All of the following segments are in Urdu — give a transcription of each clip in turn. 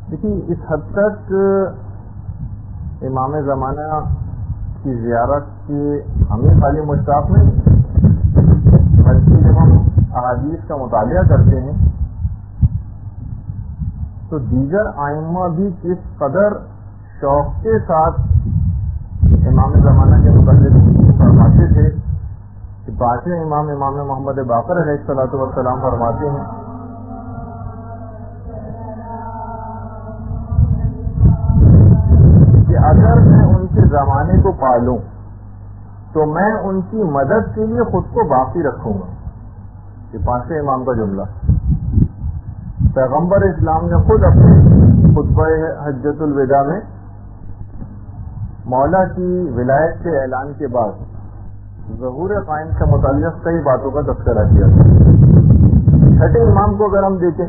دیکھیے اس حد تک امام زمانہ کی زیارت کے ہمیں خالی مشتاق نہیں، بلکہ جب ہم احادیث کا مطالعہ کرتے ہیں تو دیگر ائمہ بھی کس قدر شوق کے ساتھ امام زمانہ کے متعلق فرماتے تھے کہ پانچویں امام محمد باقر علیہ الصلوۃ والسلام فرماتے ہیں کہ اگر میں ان کے زمانے کو پالوں تو میں ان کی مدد کے لیے خود کو باقی رکھوں گا. یہ پانچویں امام کا جملہ پیغمبر اسلام نے خود اپنے خطبہ حجۃ الوداع میں مولا کی ولایت کے اعلان کے بعد ظہور قائم سے متعلق کئی باتوں کا تذکرہ کیا. چھٹے امام کو اگر ہم دیکھیں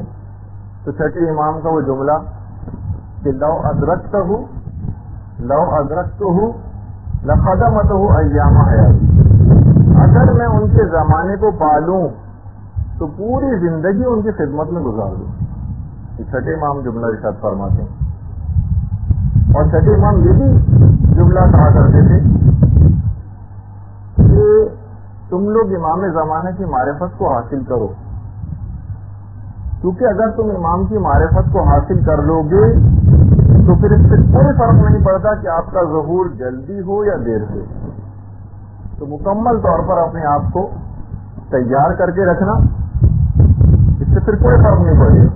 تو چھٹے امام کا وہ جملہ کہ لو ادرکتہ لخدمتہ ایام حیاتی، اگر میں ان کے زمانے کو پالوں تو پوری زندگی ان کی خدمت میں گزار دوں. یہ چھٹے امام جملہ ارشاد فرماتے ہیں. اور چھٹے امام یہ بھی جملہ کہا کرتے تھے کہ تم لوگ امام زمانہ کی معرفت کو حاصل کرو، کیونکہ اگر تم امام کی معرفت کو حاصل کر لو گے تو پھر اس سے کوئی فرق نہیں پڑتا کہ آپ کا ظہور جلدی ہو یا دیر سے. تو مکمل طور پر اپنے آپ کو تیار کر کے رکھنا، اس سے پھر کوئی فرق نہیں پڑے گا.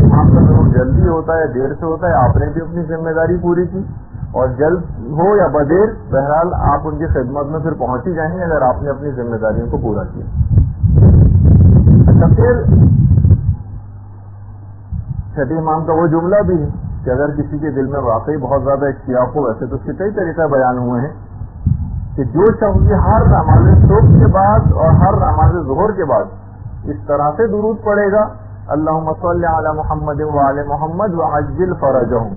امام کا ظہور جلدی ہوتا ہے دیر سے ہوتا ہے، آپ نے بھی اپنی ذمہ داری پوری کی، اور جلد ہو یا بدیر بہرحال آپ ان کی خدمت میں پھر پہنچ ہی جائیں گے اگر آپ نے اپنی ذمہ داریوں کو پورا کیا. اچھا، پھر چھٹے امام کا وہ جملہ بھی ہے کہ اگر کسی کے دل میں واقعی بہت زیادہ اشتیاق ہو، ویسے تو اس کے کئی طریقے بیان ہوئے ہیں کہ جو شخص ہر نماز صبح کے بعد اور ہر نماز ظہر کے بعد اس طرح سے درود پڑھے گا اللہم صلی علی محمد وعلی محمد وعجل فرجہم،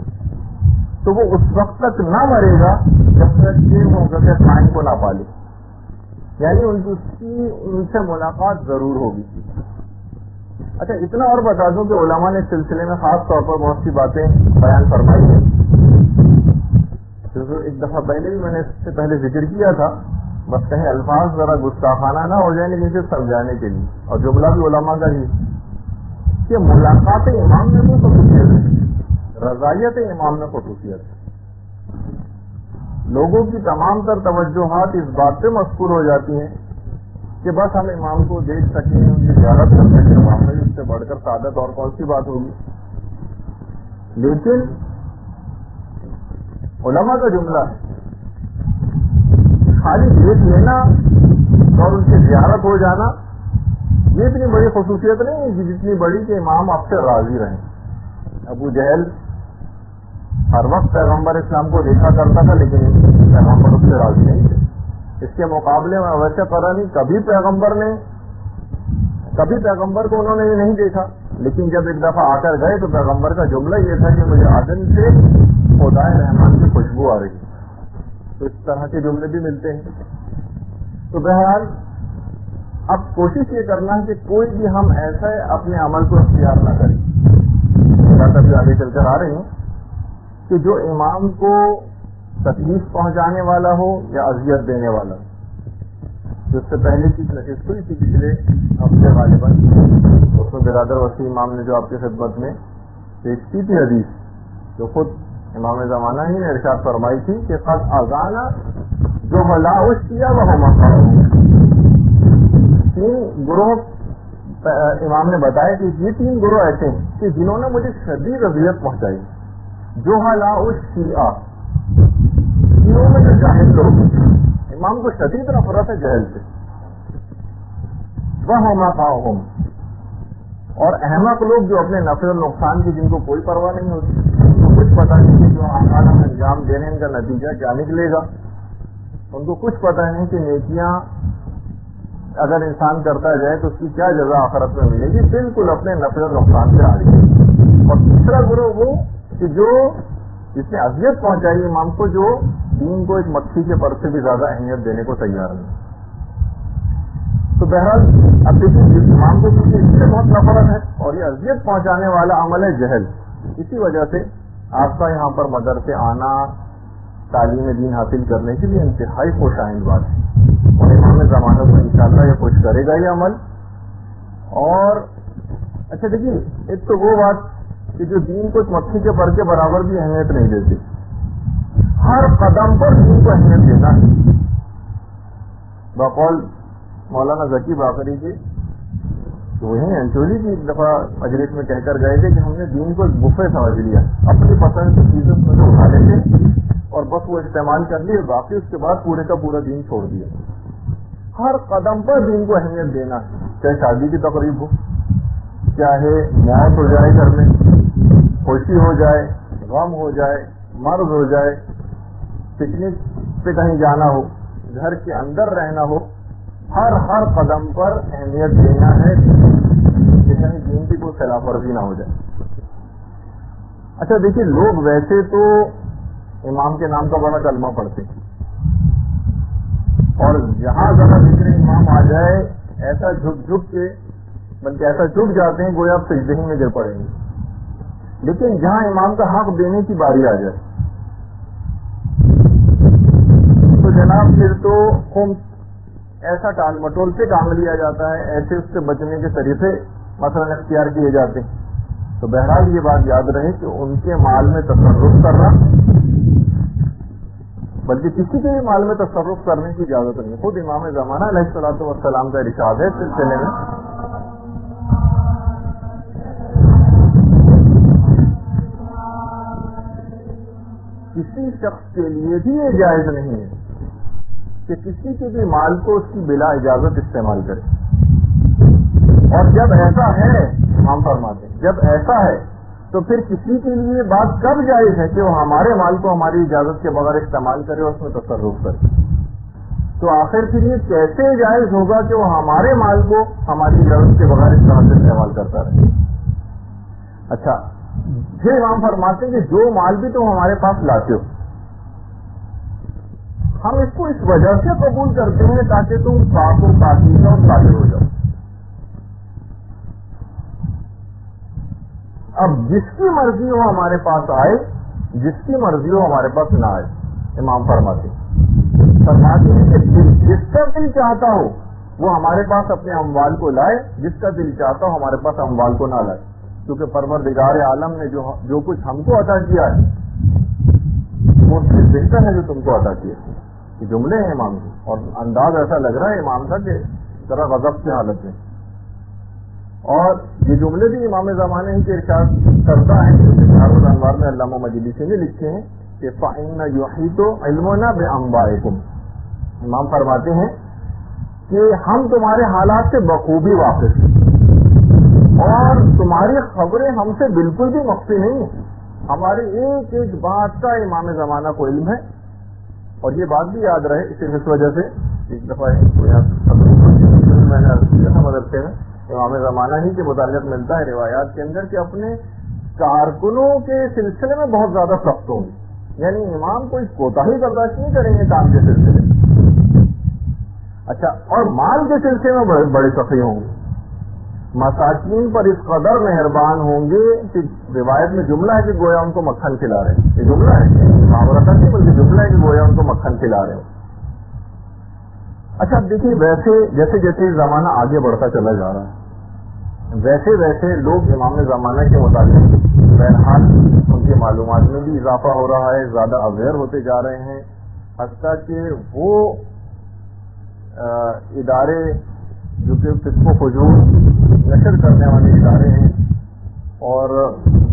تو وہ اس وقت تک نہ مرے گا جب تک کہ موقع قائم کو نہ پالے، یعنی ان سے ملاقات ضرور ہوگی. اچھا، اتنا اور بتا دوں کہ علماء نے اس سلسلے میں خاص طور پر بہت سی باتیں بیان فرمائی ہیں. ایک دفعہ پہلے بھی میں نے اس سے پہلے ذکر کیا تھا، بس کہیں الفاظ ذرا گستاخانہ نہ ہو جائیں لیکن صرف سمجھانے کے لیے، اور جملہ بھی علماء کا ہی کہ ملاقات امام میں کوئی خصوصیت ہے، رضائیت امام میں خصوصیت ہے. لوگوں کی تمام تر توجہات اس بات پہ مذکور ہو جاتی ہیں کہ بس ہم امام کو دیکھ سکیں، ان کی زیارت کر سکیں، واقعی اس سے بڑھ کر سعادت اور کون سی بات ہوگی. لیکن علماء کا جملہ ہے خالی دیکھ لینا اور ان کی زیارت ہو جانا یہ اتنی بڑی خصوصیت نہیں ہے جتنی بڑی کہ امام آپ سے راضی رہیں. ابو جہل ہر وقت پیغمبر اسلام کو دیکھا کرتا تھا لیکن پیغمبر اس سے راضی نہیں تھے. اس کے مقابلے میں ویسے پتہ نہیں کبھی پیغمبر کو انہوں نے یہ نہیں دیکھا، لیکن جب ایک دفعہ آ کر گئے تو پیغمبر کا جملہ یہ تھا کہ مجھے آدم سے خدائے رحمان کی خوشبو آ رہی. تو اس طرح کے جملے بھی ملتے ہیں. تو بہرحال اب کوشش یہ کرنا ہے کہ کوئی بھی ہم ایسا اپنے عمل کو اختیار نہ کریں، بات ابھی آگے چل کر آ رہی ہیں، کہ جو امام کو تکلیف پہنچانے والا ہو یا اذیت دینے والا ہو. جس سے پہلے کی نشست ہوئی تھی پچھلے ہفتے غالباً، اس میں برادر وسیع امام نے جو آپ کی خدمت میں پیش کی تھی حدیث، جو خود امام زمانہ ہی نے ارشاد فرمائی تھی کہ قد اذانا جو ہلاوش کیا وہ تین گروہ امام نے بتایا کہ یہ تین گروہ ایسے ہیں کہ جنہوں نے مجھے شدید اذیت پہنچائی. جو ہلاوش کیا تینوں میں جو جاہل لوگ، امام کو شدید نفرت ہے جہل سے، وہ مقاہم، اور احمق لوگ جو اپنے نفع اور نقصان کی جن کو کوئی پرواہ نہیں ہوتی، ان کو کچھ پتہ نہیں کہ جو اعمال ہم انجام دینے ان کا نتیجہ کیا نکلے گا. ان کو کچھ پتہ نہیں کہ نیکیاں اگر انسان کرتا جائے تو اس کی کیا جزا آخرت میں ملے گی، بالکل اپنے نفع اور نقصان سے آڑی. اور تیسرا گروہ وہ کہ جو جس نے اذیت پہنچائی امام کو، جو دین کو ایک مکھی کے پر سے بھی زیادہ اہمیت دینے کو تیار نہیں. تو بہرحال اب دیکھیں امام کو کیونکہ اس سے بہت نفرت ہے اور یہ اذیت پہنچانے والا عمل ہے جہل، اسی وجہ سے آپ کا یہاں پر مدرسے آنا تعلیم دین حاصل کرنے کے لیے انتہائی خوش آئند بات ہے، اور امام زمانہ کو انشاءاللہ یہ خوش کرے گا یہ عمل۔ اور اچھا دیکھیے، ایک تو وہ بات کہ جو دین کو مکھی کے پر کے برابر بھی اہمیت نہیں دیتے، ہر قدم پر دین کو اہمیت دینا ہے۔ بقول مولانا ذکی باقری جی، وہیں انچولی کی ایک دفعہ مجلس میں کہہ کر گئے تھے کہ ہم نے دین کو ایک بفے سمجھ لیا، اپنی پسند کی چیزوں میں سے اٹھا لیتے اور بس وہ استعمال کر لیے، باقی اس کے بعد پورے کا پورا دین چھوڑ دیا۔ ہر قدم پر دین کو اہمیت دینا ہے، چاہے شادی کی تقریب ہو، چاہے موت ہو جائے گھر میں، خوشی ہو جائے، غم ہو جائے، مرض ہو جائے، پکنک پہ کہیں جانا ہو، گھر کے اندر رہنا ہو، ہر قدم پر اہمیت دینا ہے کہ کہیں دین کی کوئی خلاف ورزی نہ ہو جائے۔ اچھا دیکھیے، لوگ ویسے تو امام کے نام کا بڑا کلمہ پڑھتے ہیں، اور جہاں ذرا ذکر امام آ جائے ایسا جھک کے، بلکہ ایسا جھک جاتے ہیں گویا آپ سجدے ہی میں گر پڑیں گے، لیکن جہاں امام کا حق دینے کی باری آ جائے تو جناب پھر تو ایسا ٹال مٹول سے کام لیا جاتا ہے، ایسے اس سے بچنے کے طریقے مثلا اختیار کیے جاتے ہیں۔ تو بہرحال یہ بات یاد رہے کہ ان کے مال میں تصرف کرنا، بلکہ کسی کے بھی مال میں تصرف کرنے کی اجازت نہیں۔ خود امام زمانہ علیہ الصلوۃ والسلام کا ارشاد ہے اس سلسلے میں، کسی شخص کے لیے بھی یہ جائز نہیں ہے کہ کسی کے بھی مال کو اس کی بلا اجازت استعمال کرے، اور جب ایسا ہے، امام فرماتے ہیں جب ایسا ہے تو پھر کسی کے لیے بات کب جائز ہے کہ وہ ہمارے مال کو ہماری اجازت کے بغیر استعمال کرے اور اس میں تصرف کرے؟ تو آخر پھر یہ کیسے جائز ہوگا کہ وہ ہمارے مال کو ہماری اجازت کے بغیر اس طرح سے استعمال کرتا رہے؟ اچھا، پھر امام فرماتے ہیں کہ جو مال بھی تم ہمارے پاس لاتے ہو، ہم اس کو اس وجہ سے قبول کرتے ہیں تاکہ تم پاک و پاکیزہ اور طاہر ہو جاؤ۔ اب جس کی مرضی ہو ہمارے پاس آئے، جس کی مرضی ہو ہمارے پاس نہ آئے، امام فرماتے ہیں کہ جس کا دل چاہتا ہو وہ ہمارے پاس اپنے اموال کو لائے، جس کا دل چاہتا ہو ہمارے پاس اموال کو نہ لائے، کیونکہ پروردگار عالم نے جو کچھ ہم کو عطا کیا ہے وہ بہتر ہے جو تم کو عطا کیا۔ یہ جملے ہیں امام کے، اور انداز ایسا لگ رہا ہے امام کا کہ ذرا غضب کی حالت میں، اور یہ جملے بھی امام زمانے ہی کے ارشاد کرتا ہے، دارالانوار میں علامہ مجلسی نے لکھے ہیں کہ فَإِنَّ يُحِيطُ عِلْمُنَا بِأَنبَائِكُمْ، امام فرماتے ہیں کہ ہم تمہارے حالات سے بخوبی واقف ہیں، اور تمہاری خبریں ہم سے بالکل بھی مخفی نہیں ہیں، ہماری ایک ایک بات کا امام زمانہ کو علم ہے۔ اور یہ بات بھی یاد رہے، صرف اس وجہ سے ایک دفعہ میں نے عرض کیا تھا مدرسے میں، امام زمانہ ہی کے متعلق ملتا ہے روایات کے اندر کہ اپنے کارکنوں کے سلسلے میں بہت زیادہ سخت ہوں گے، یعنی امام کوئی کوتاہی برداشت نہیں کریں گے کام کے سلسلے میں۔ اچھا، اور مال کے سلسلے میں بڑے سخی ہوں گے، مساکین پر اس قدر مہربان ہوں گے کہ روایت میں جملہ ہے کہ گویا ان کو مکھن کھلا رہے ہیں، یہ جملہ ہے محاورہ نہیں بلکہ جملہ ہے کہ گویا ان کو مکھن کھلا رہے ہیں۔ اچھا دیکھیے، ویسے جیسے جیسے زمانہ آگے بڑھتا چلا جا رہا ہے ویسے ویسے لوگ امام زمانہ کے متعلق بہرحال ان کی معلومات میں بھی اضافہ ہو رہا ہے، زیادہ اویئر ہوتے جا رہے ہیں، حتیٰ کہ وہ ادارے جو کہ فسق و فجور نشر کرنے والے ادارے ہیں اور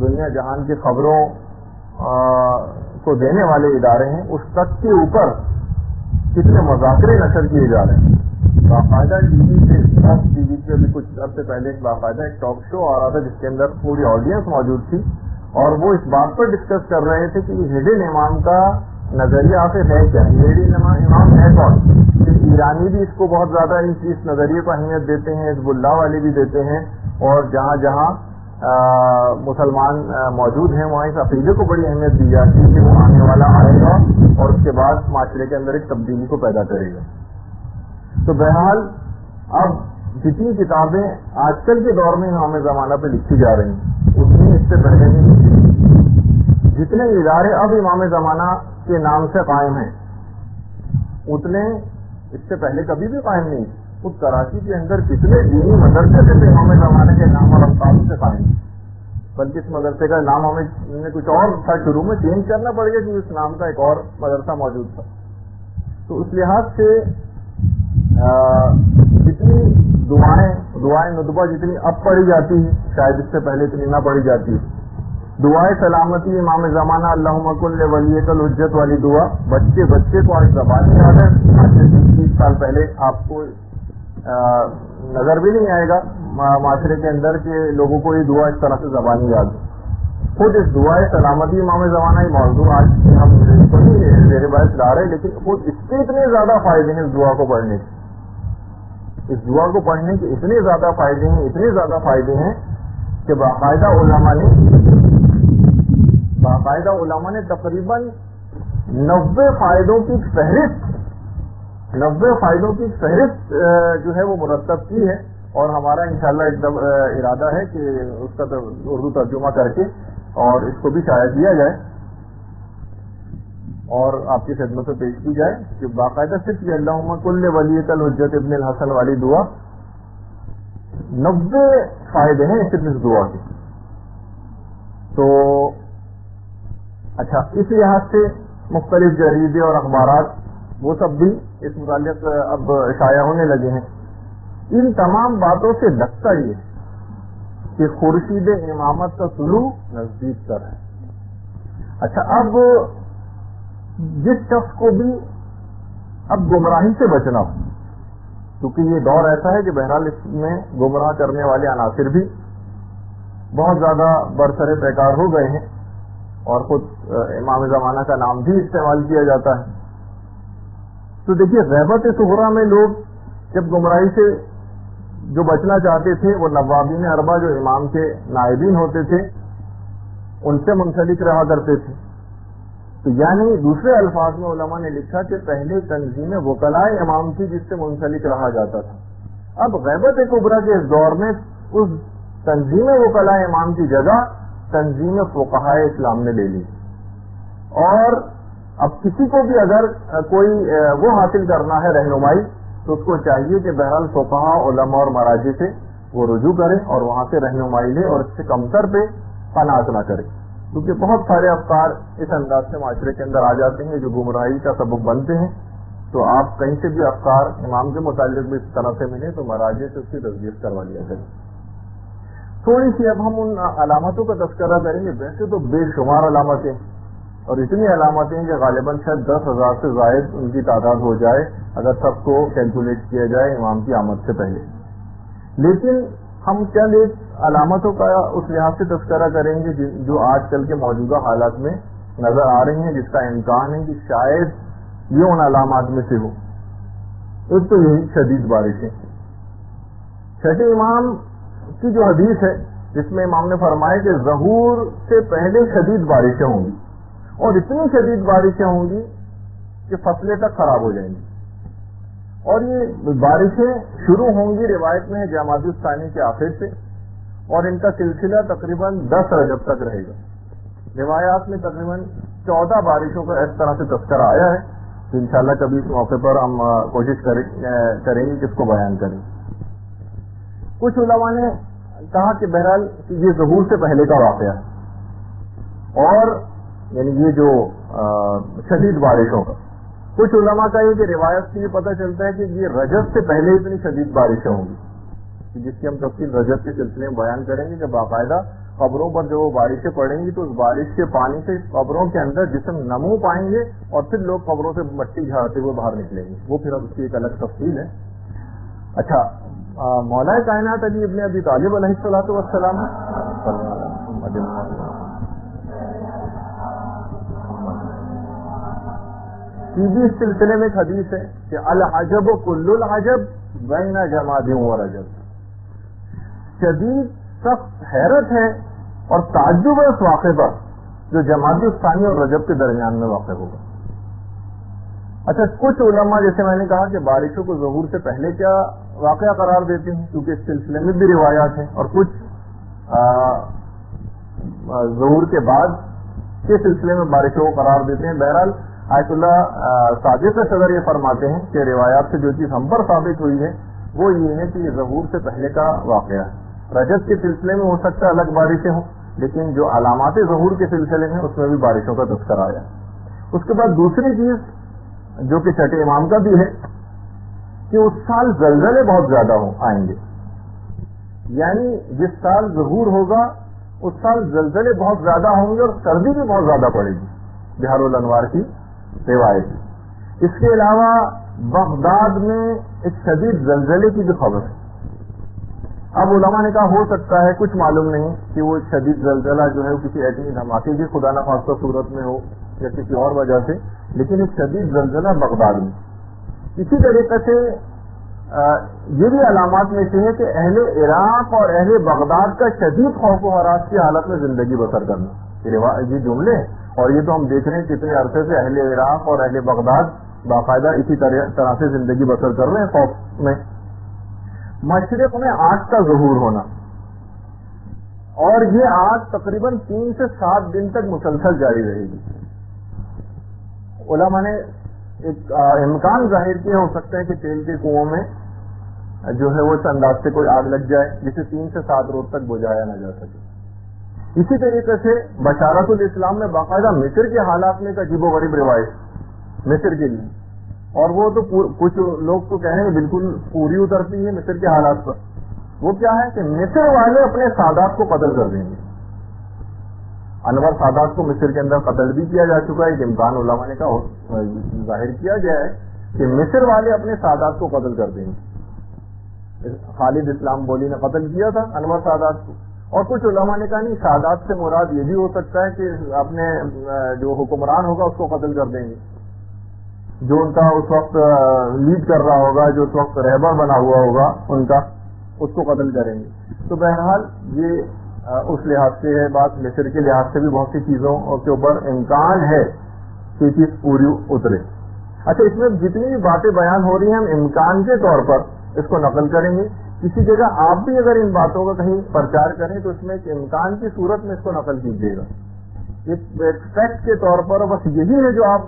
دنیا جہان کی خبروں کو دینے والے ادارے ہیں، اس تک کے اوپر کتنے مذاکرے نشر کیے جا رہے ہیں۔ باقاعدہ ٹی وی پہ بھی کچھ عرصے پہلے باقاعدہ ایک ٹاک شو آ رہا تھا جس کے اندر پوری آڈینس موجود تھی، اور وہ اس بات پر ڈسکس کر رہے تھے کہ ہڈن امام کا نظریہ آخر ہے کیا، ہڈن امام ہے کون؟ ایرانی بھی اس کو بہت زیادہ اس نظریے کو اہمیت دیتے ہیں، حزب اللہ والے بھی دیتے ہیں، اور جہاں جہاں مسلمان موجود ہیں وہاں اس عقیدے کو بڑی اہمیت دی جاتی ہے کہ وہ آنے والا آئے گا اور اس کے بعد معاشرے کے اندر ایک تبدیلی کو پیدا کرے گا۔ تو بہرحال اب جتنی کتابیں آج کل کے دور میں امام زمانہ پہ لکھی جا رہی ہیں اتنی اس سے پہلے نہیں لکھی، جتنے ادارے اب امام زمانہ کے نام سے قائم ہیں اتنے اس سے پہلے کبھی بھی قائم نہیں. اس کراچی کے اندر کتنے دینی مدرسے تھے امام زمانہ کے نام اور القاب سے قائم, بلکہ اس مدرسے کا نام ہمیں کچھ اور تھا, شروع میں چینج کرنا پڑ گیا کہ اس نام کا ایک اور مدرسہ موجود تھا. تو اس لحاظ سے جتنی دعائیں ندبہ جتنی اب پڑھی جاتی ہیں شاید اس سے پہلے اتنی نہ پڑھی جاتی. دعائیں سلامتی امام زمانہ اللہم کل ولیک الحجت والی دعا بچے کو آج زبانی یاد ہے. آج سے 30 سال پہلے آپ کو نظر بھی نہیں آئے گا معاشرے کے اندر کہ لوگوں کو یہ دعا اس طرح سے زبانی یاد ہے. خود اس دعائیں سلامتی امام زمانہ یہ موضوع آج ہم زیر بحث لا رہے, لیکن خود اس کے اتنے زیادہ فائدے ہیں اس دعا کو پڑھنے کے. اس دعا کو پڑھنے کے اتنے زیادہ فائدے ہیں کہ باقاعدہ علماء نے تقریباً 90 فائدوں کی فہرست جو ہے وہ مرتب کی ہے, اور ہمارا انشاءاللہ ایک دم ارادہ ہے کہ اس کا اردو ترجمہ کر کے اور اس کو بھی شائع کیا جائے اور آپ کی خدمت میں پیش کی جائے کہ باقاعدہ صرف یہ اللہم کل ولیک الحجت ابن الحسن والی دعا 90 فائدے ہیں صرف اس دعا کے. تو اچھا, اس لحاظ سے مختلف جریدے اور اخبارات وہ سب بھی اس متعلق اب شائع ہونے لگے ہیں. ان تمام باتوں سے لگتا یہ کہ خورشید امامت کا طلوع نزدیک تر ہے. اچھا, اب جس شخص کو بھی اب گمراہی سے بچنا ہو, کیونکہ یہ دور ایسا ہے کہ بہرحال اس میں گمراہ کرنے والے عناصر بھی بہت زیادہ برسر پیکار ہو گئے ہیں اور خود امام زمانہ کا نام بھی استعمال کیا جاتا ہے. تو دیکھیے, غیبت صغریٰ میں لوگ جب گمراہی سے جو بچنا چاہتے تھے وہ نوابین اربع جو امام کے نائبین ہوتے تھے ان سے منسلک رہا کرتے تھے. تو یعنی دوسرے الفاظ میں علماء نے لکھا کہ پہلے تنظیم وکلائے امام کی جس سے منسلک رہا جاتا تھا. اب غیبت کبریٰ کے اس دور میں اس تنظیم وکلائے امام کی جگہ تنظیم فقہائے اسلام نے لے لی, اور اب کسی کو بھی اگر کوئی وہ حاصل کرنا ہے رہنمائی تو اس کو چاہیے کہ بہرحال فقہاء علماء اور مراجع سے وہ رجوع کرے اور وہاں سے رہنمائی لے اور اس سے کمتر پہ قناعت نہ کرے, کیونکہ بہت سارے افکار اس انداز سے معاشرے کے اندر آ جاتے ہیں جو گمراہی کا سبب بنتے ہیں. تو آپ کہیں سے بھی افکار امام کے متعلق بھی اس طرح سے ملے تو مراجع سے اس کی تصدیق کروا لیا کریں. تھوڑی سی اب ہم ان علامتوں کا تذکرہ کریں گے. ویسے تو بے شمار علامتیں اور اتنی علامتیں کہ غالباً شاید 10,000 سے زائد ان کی تعداد ہو جائے اگر سب کو کیلکولیٹ کیا جائے امام کی آمد سے پہلے. لیکن ہم چند ایک علامتوں کا اس لحاظ سے تذکرہ کریں گے جو آج کل کے موجودہ حالات میں نظر آ رہی ہیں, جس کا امکان ہے کہ شاید یہ ان علامات میں سے ہو. ایک تو یہی شدید بارشیں. چھٹے امام کی جو حدیث ہے جس میں امام نے فرمایا کہ ظہور سے پہلے شدید بارشیں ہوں گی, اور اتنی شدید بارشیں ہوں گی کہ فصلیں تک خراب ہو جائیں گی. اور یہ بارشیں شروع ہوں گی روایت میں جمادی الثانی کے آخر سے, اور ان کا سلسلہ تقریباً 10 رجب تک رہے گا. روایات میں تقریباً 14 بارشوں کا اس طرح سے تذکرہ آیا ہے. تو انشاءاللہ کبھی اس موقع پر ہم کوشش کریں گے کہ اس کو بیان کریں. کچھ علماء نے کہا کہ بہرحال یہ ظہور سے پہلے کا واقعہ ہے, اور یعنی یہ جو شدید بارشوں کا. کچھ علماء کا یہ کہ روایت سے یہ پتہ چلتا ہے کہ یہ رجب سے پہلے اتنی شدید بارشیں ہوں گی, جس کی ہم تفصیل رجب کے سلسلے میں بیان کریں گے کہ باقاعدہ قبروں پر جو بارشیں پڑیں گی تو اس بارش کے پانی سے قبروں کے اندر جسم نمو پائیں گے, اور پھر لوگ قبروں سے مٹی جھاڑتے ہوئے باہر نکلیں گے. وہ پھر اب اس کی ایک الگ تفصیل ہے. اچھا, مولا کائنات علی ابن ابی طالب علیہ السلام کی بھی اس سلسلے میں ایک حدیث ہے کہ العجب کل العجب بین جماد و رجب. شدید سخت حیرت ہے اور تعجب ہے اس واقعے پر جو جمادی الثانی اور رجب کے درمیان میں واقع ہوگا. اچھا, کچھ علماء جیسے میں نے کہا کہ بارشوں کو ظہور سے پہلے کیا واقعہ قرار دیتے ہیں کیونکہ اس سلسلے میں بھی روایات ہیں, اور کچھ ظہور کے بعد کے سلسلے میں بارشوں کو قرار دیتے ہیں. بہرحال آیت اللہ صادق صدر یہ فرماتے ہیں کہ روایات سے جو چیز ہم پر ثابت ہوئی ہے وہ یہ ہے کہ یہ ظہور سے پہلے کا واقعہ ہے. رجب کے سلسلے میں ہو سکتا ہے الگ بارشیں ہوں، لیکن جو علامات ظہور کے سلسلے میں اس میں بھی بارشوں کا تذکرہ آیا. اس کے بعد دوسری چیز جو کہ چھٹے امام کا بھی ہے کہ اس سال زلزلے بہت زیادہ آئیں گے. یعنی جس سال ظہور ہوگا اس سال زلزلے بہت زیادہ ہوں گے اور سردی بھی بہت زیادہ پڑے گی. بہار الانوار کی روایت. اس کے علاوہ بغداد میں ایک شدید زلزلے کی بھی خبر ہے. اب علماء نے کہا ہو سکتا ہے، کچھ معلوم نہیں کہ وہ شدید زلزلہ جو ہے وہ کسی ایٹمی دھماکے کی خدا نخواستہ صورت میں ہو یا کسی اور وجہ سے، لیکن ایک شدید زلزلہ بغداد میں. اسی طریقے سے یہ بھی علامات میں سے ہے کہ اہل عراق اور اہل بغداد کا شدید خوف و ہراس کی حالت میں زندگی بسر کرنا. یہ جملے اور یہ تو ہم دیکھ رہے ہیں کتنے عرصے سے اہل عراق اور اہل بغداد باقاعدہ اسی طرح سے زندگی بسر کر رہے ہیں خوف میں. مشرق میں آگ کا ظہور ہونا، اور یہ آگ تقریباً 3 سے 7 دن تک مسلسل جاری رہے گی. علماء نے ایک امکان ظاہر کیا ہو سکتا ہے کہ تیل کے کنووں میں جو ہے وہ اس انداز سے کوئی آگ لگ جائے جسے 3 سے 7 روز تک بجھایا نہ جا سکے. اسی طریقے سے بشارت الاسلام میں باقاعدہ مصر کے حالات میں ایک عجیب و غریب روایت مصر کے لیے، اور وہ تو کچھ لوگ تو کہیں گے بالکل پوری اترتی ہے مصر کے حالات پر. وہ کیا ہے کہ مصر والے اپنے سادات کو قتل کر دیں گے. انور سادات کو مصر کے اندر قتل بھی کیا جا چکا ہے. ایک امکان علماء نے کہا ظاہر کیا گیا ہے کہ مصر والے اپنے سادات کو قتل کر دیں گے. خالد اسلام بولی نے قتل کیا تھا انور سادات کو، اور کچھ علماء نے کہا نہیں سادات سے مراد یہ بھی ہو سکتا ہے کہ اپنے جو حکمران ہوگا اس کو قتل کر دیں گے، جو ان کا اس وقت لیڈ کر رہا ہوگا، جو اس وقت رہبر بنا ہوا ہوگا ان کا، اس کو قتل کریں گے. تو بہرحال یہ اس لحاظ سے ہے بات. مصر کے لحاظ سے بھی بہت سی چیزوں کے اوپر امکان ہے کہ چیز پوری اترے. اچھا، اس میں جتنی بھی باتیں بیان ہو رہی ہیں ہم امکان کے طور پر اس کو نقل کریں گے. کسی جگہ آپ بھی اگر ان باتوں کا کہیں پرچار کریں تو اس میں ایک امکان کی صورت میں اس کو نقل کیجیے گا. ایک فیکٹ کے طور پر بس یہی ہے جو آپ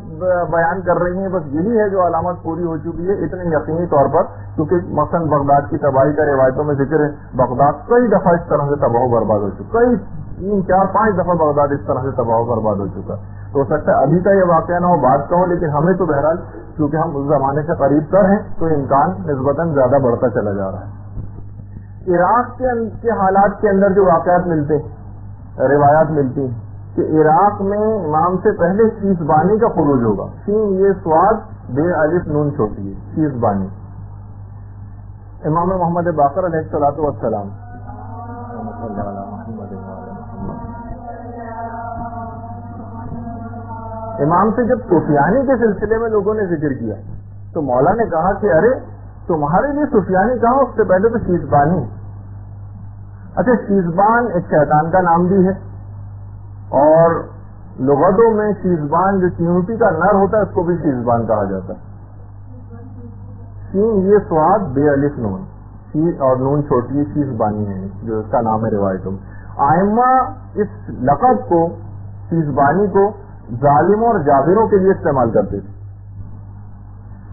بیان کر رہی ہیں، بس یہی ہے جو علامت پوری ہو چکی ہے اتنے یقینی طور پر. کیونکہ مثلاً بغداد کی تباہی کا روایتوں میں ذکر ہے، بغداد کئی دفعہ اس طرح سے تباہ و برباد ہو چکا، کئی 3, 4, 5 دفعہ بغداد اس طرح سے تباہ و برباد ہو چکا. تو ہو سکتا ہے ابھی کا یہ واقعہ نہ ہو، بات کا ہو، لیکن ہمیں تو بہرحال کیونکہ ہم اس زمانے سے قریب تر ہیں تو امکان نسبتاً زیادہ بڑھتا چلا جا رہا ہے. عراق کے حالات کے اندر جو واقعات ملتے ہیں، روایات ملتی ہیں کہ عراق میں امام سے پہلے شیزبانی کا خروج ہوگا. شین یہ سواد بے الف نون چھوٹی ہے، شیزبانی. امام محمد باقر علیہ الصلوۃ والسلام امام سے جب سفیانی کے سلسلے میں لوگوں نے ذکر کیا تو مولا نے کہا کہ ارے تمہارے لیے سفیانی کہا، اس سے پہلے تو شیزبانی. اچھا، شیزبان ایک شیطان کا نام بھی ہے، اور لغتوں میں شیزبان جو چیونٹی کا نر ہوتا ہے اس کو بھی شیزبان کہا جاتا ہے. یہ سواد بے الف نون، شی اور نون چھوٹی شیزبانی ہے جو اس کا نام ہے روایتوں میں. آئمہ اس لقب کو شیزبانی کو ظالموں اور جابروں کے لیے استعمال کرتے تھے.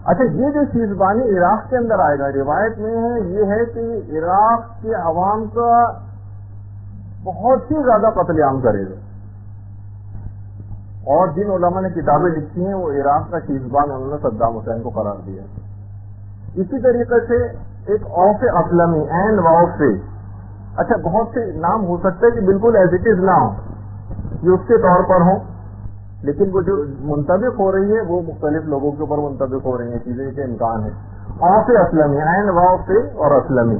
اچھا، یہ جو شیزبانی عراق کے اندر آئے گا روایت میں ہے یہ ہے کہ عراق کے عوام کا بہت ہی زیادہ قتل عام کرے گا، اور جن علماء نے کتابیں لکھی ہیں وہ عراق کا شیزبان انہوں نے صدام حسین کو قرار دیا. اسی طریقے سے ایک اوف اسلمی این واؤ سے، اچھا بہت سے نام ہو سکتے ہیں کہ بالکل ایز اٹ از نہ ہو، یہ اس کے طور پر ہوں، لیکن وہ جو منطبق ہو رہی ہے وہ مختلف لوگوں کے اوپر منطبق ہو رہی ہیں چیزیں کے امکان ہے. اوف اسلمی این واؤ سے اور اسلمی.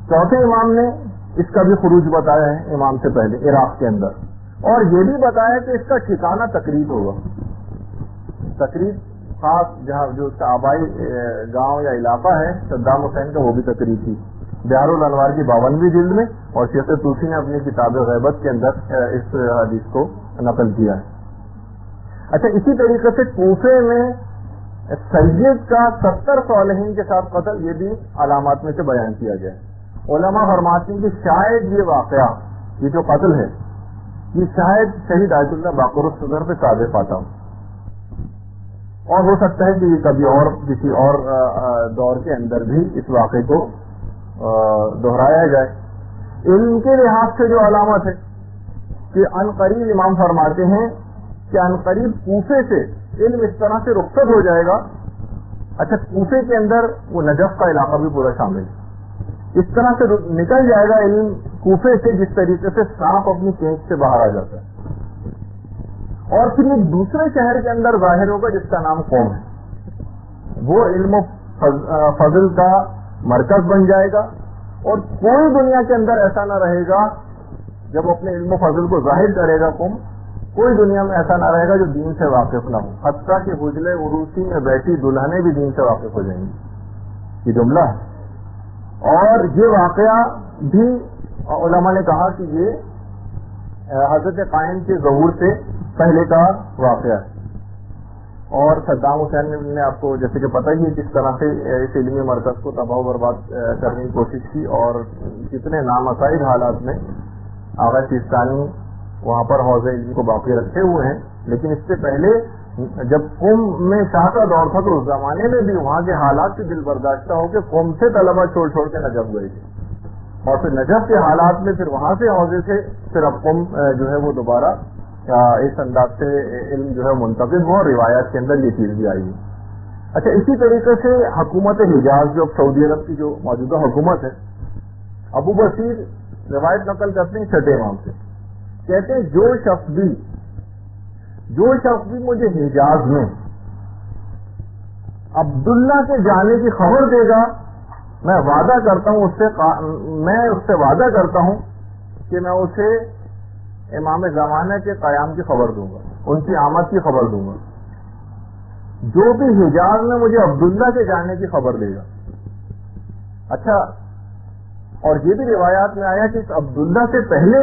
چوتھے امام نے اس کا بھی خروج بتایا ہے امام سے پہلے عراق کے اندر، اور یہ بھی بتایا کہ اس کا ٹھکانہ تقریب ہوگا. تقریب خاص جہاں جو اس کا آبائی گاؤں یا علاقہ ہے صدام حسین کا، وہ بھی تقریب تھی. بہار الانوار کی 52ویں جلد میں، اور شیخ طوسی نے اپنی کتاب غیبت کے اندر اس حدیث کو نقل کیا ہے. اچھا، اسی طریقے سے کوفے میں سید کا 70 صالحین کے ساتھ قتل، یہ بھی علامات میں سے بیان کیا گیا ہے. علماء فرماتے ہیں کہ شاید یہ واقعہ، یہ جو قتل ہے کہ شاید شہید آیت اللہ باقر الصدر پہ سادے پاتا ہوں، اور ہو سکتا ہے کہ یہ کبھی اور کسی اور دور کے اندر بھی اس واقعے کو دہرایا جائے۔ علم کے لحاظ سے جو علامت ہے کہ عنقریب امام فرماتے ہیں کہ عنقریب کوفے سے علم اس طرح سے رخصت ہو جائے گا۔ اچھا، کوفے کے اندر وہ نجف کا علاقہ بھی پورا شامل ہے، اس طرح سے نکل جائے گا علم کوفے سے جس طریقے سے سانپ اپنی کینچ سے باہر آ جاتا ہے، اور پھر یہ دوسرے شہر کے اندر ظاہر ہوگا جس کا نام قوم ہے، وہ علم و فضل کا مرکز بن جائے گا، اور کوئی دنیا کے اندر ایسا نہ رہے گا جب اپنے علم و فضل کو ظاہر کرے گا قوم، کوئی دنیا میں ایسا نہ رہے گا جو دین سے واقف نہ ہو، حتیٰ کہ حجلے عروسی میں بیٹھی دلہنیں بھی دین سے واقف ہو جائیں گی۔ یہ جملہ ہے، اور یہ واقعہ بھی علماء نے کہا کہ یہ حضرت قائم کے ظہور سے پہلے کا واقعہ ہے، اور صدام حسین نے آپ کو جیسے کہ پتہ ہی ہے کس طرح سے اس علمی مرکز کو تباہ و برباد کرنے کی کوشش کی، اور کتنے نامساعد حالات میں آغا سیستانی وہاں پر حوض علم کو باقی رکھے ہوئے ہیں۔ لیکن اس سے پہلے جب قوم میں شاہ کا دور تھا تو اس زمانے میں بھی وہاں کے حالات سے دل برداشتہ ہو کے قوم سے طلبہ چھوڑ چھوڑ کے نجف گئے تھے، اور پھر نجف کے حالات میں پھر وہاں سے حوضے سے پھر اب قوم جو ہے وہ دوبارہ اس انداز سے علم جو ہے منتقل ہوا، اور روایات کے اندر یہ چیز بھی آئی ہے۔ اچھا، اسی طریقے سے حکومت حجاز جو سعودی عرب کی جو موجودہ حکومت ہے، ابو بصیر روایت نقل کرتے ہیں چھٹے امام سے، کہتے ہیں جو شخص بھی مجھے حجاز میں عبداللہ کے جانے کی خبر دے گا، میں وعدہ کرتا ہوں اس سے وعدہ کرتا ہوں کہ میں اسے امام زمانہ کے قیام کی خبر دوں گا، ان کی آمد کی خبر دوں گا۔ جو بھی حجاز میں مجھے عبداللہ کے جانے کی خبر دے گا۔ اچھا، اور یہ بھی روایات میں آیا کہ اس عبداللہ سے پہلے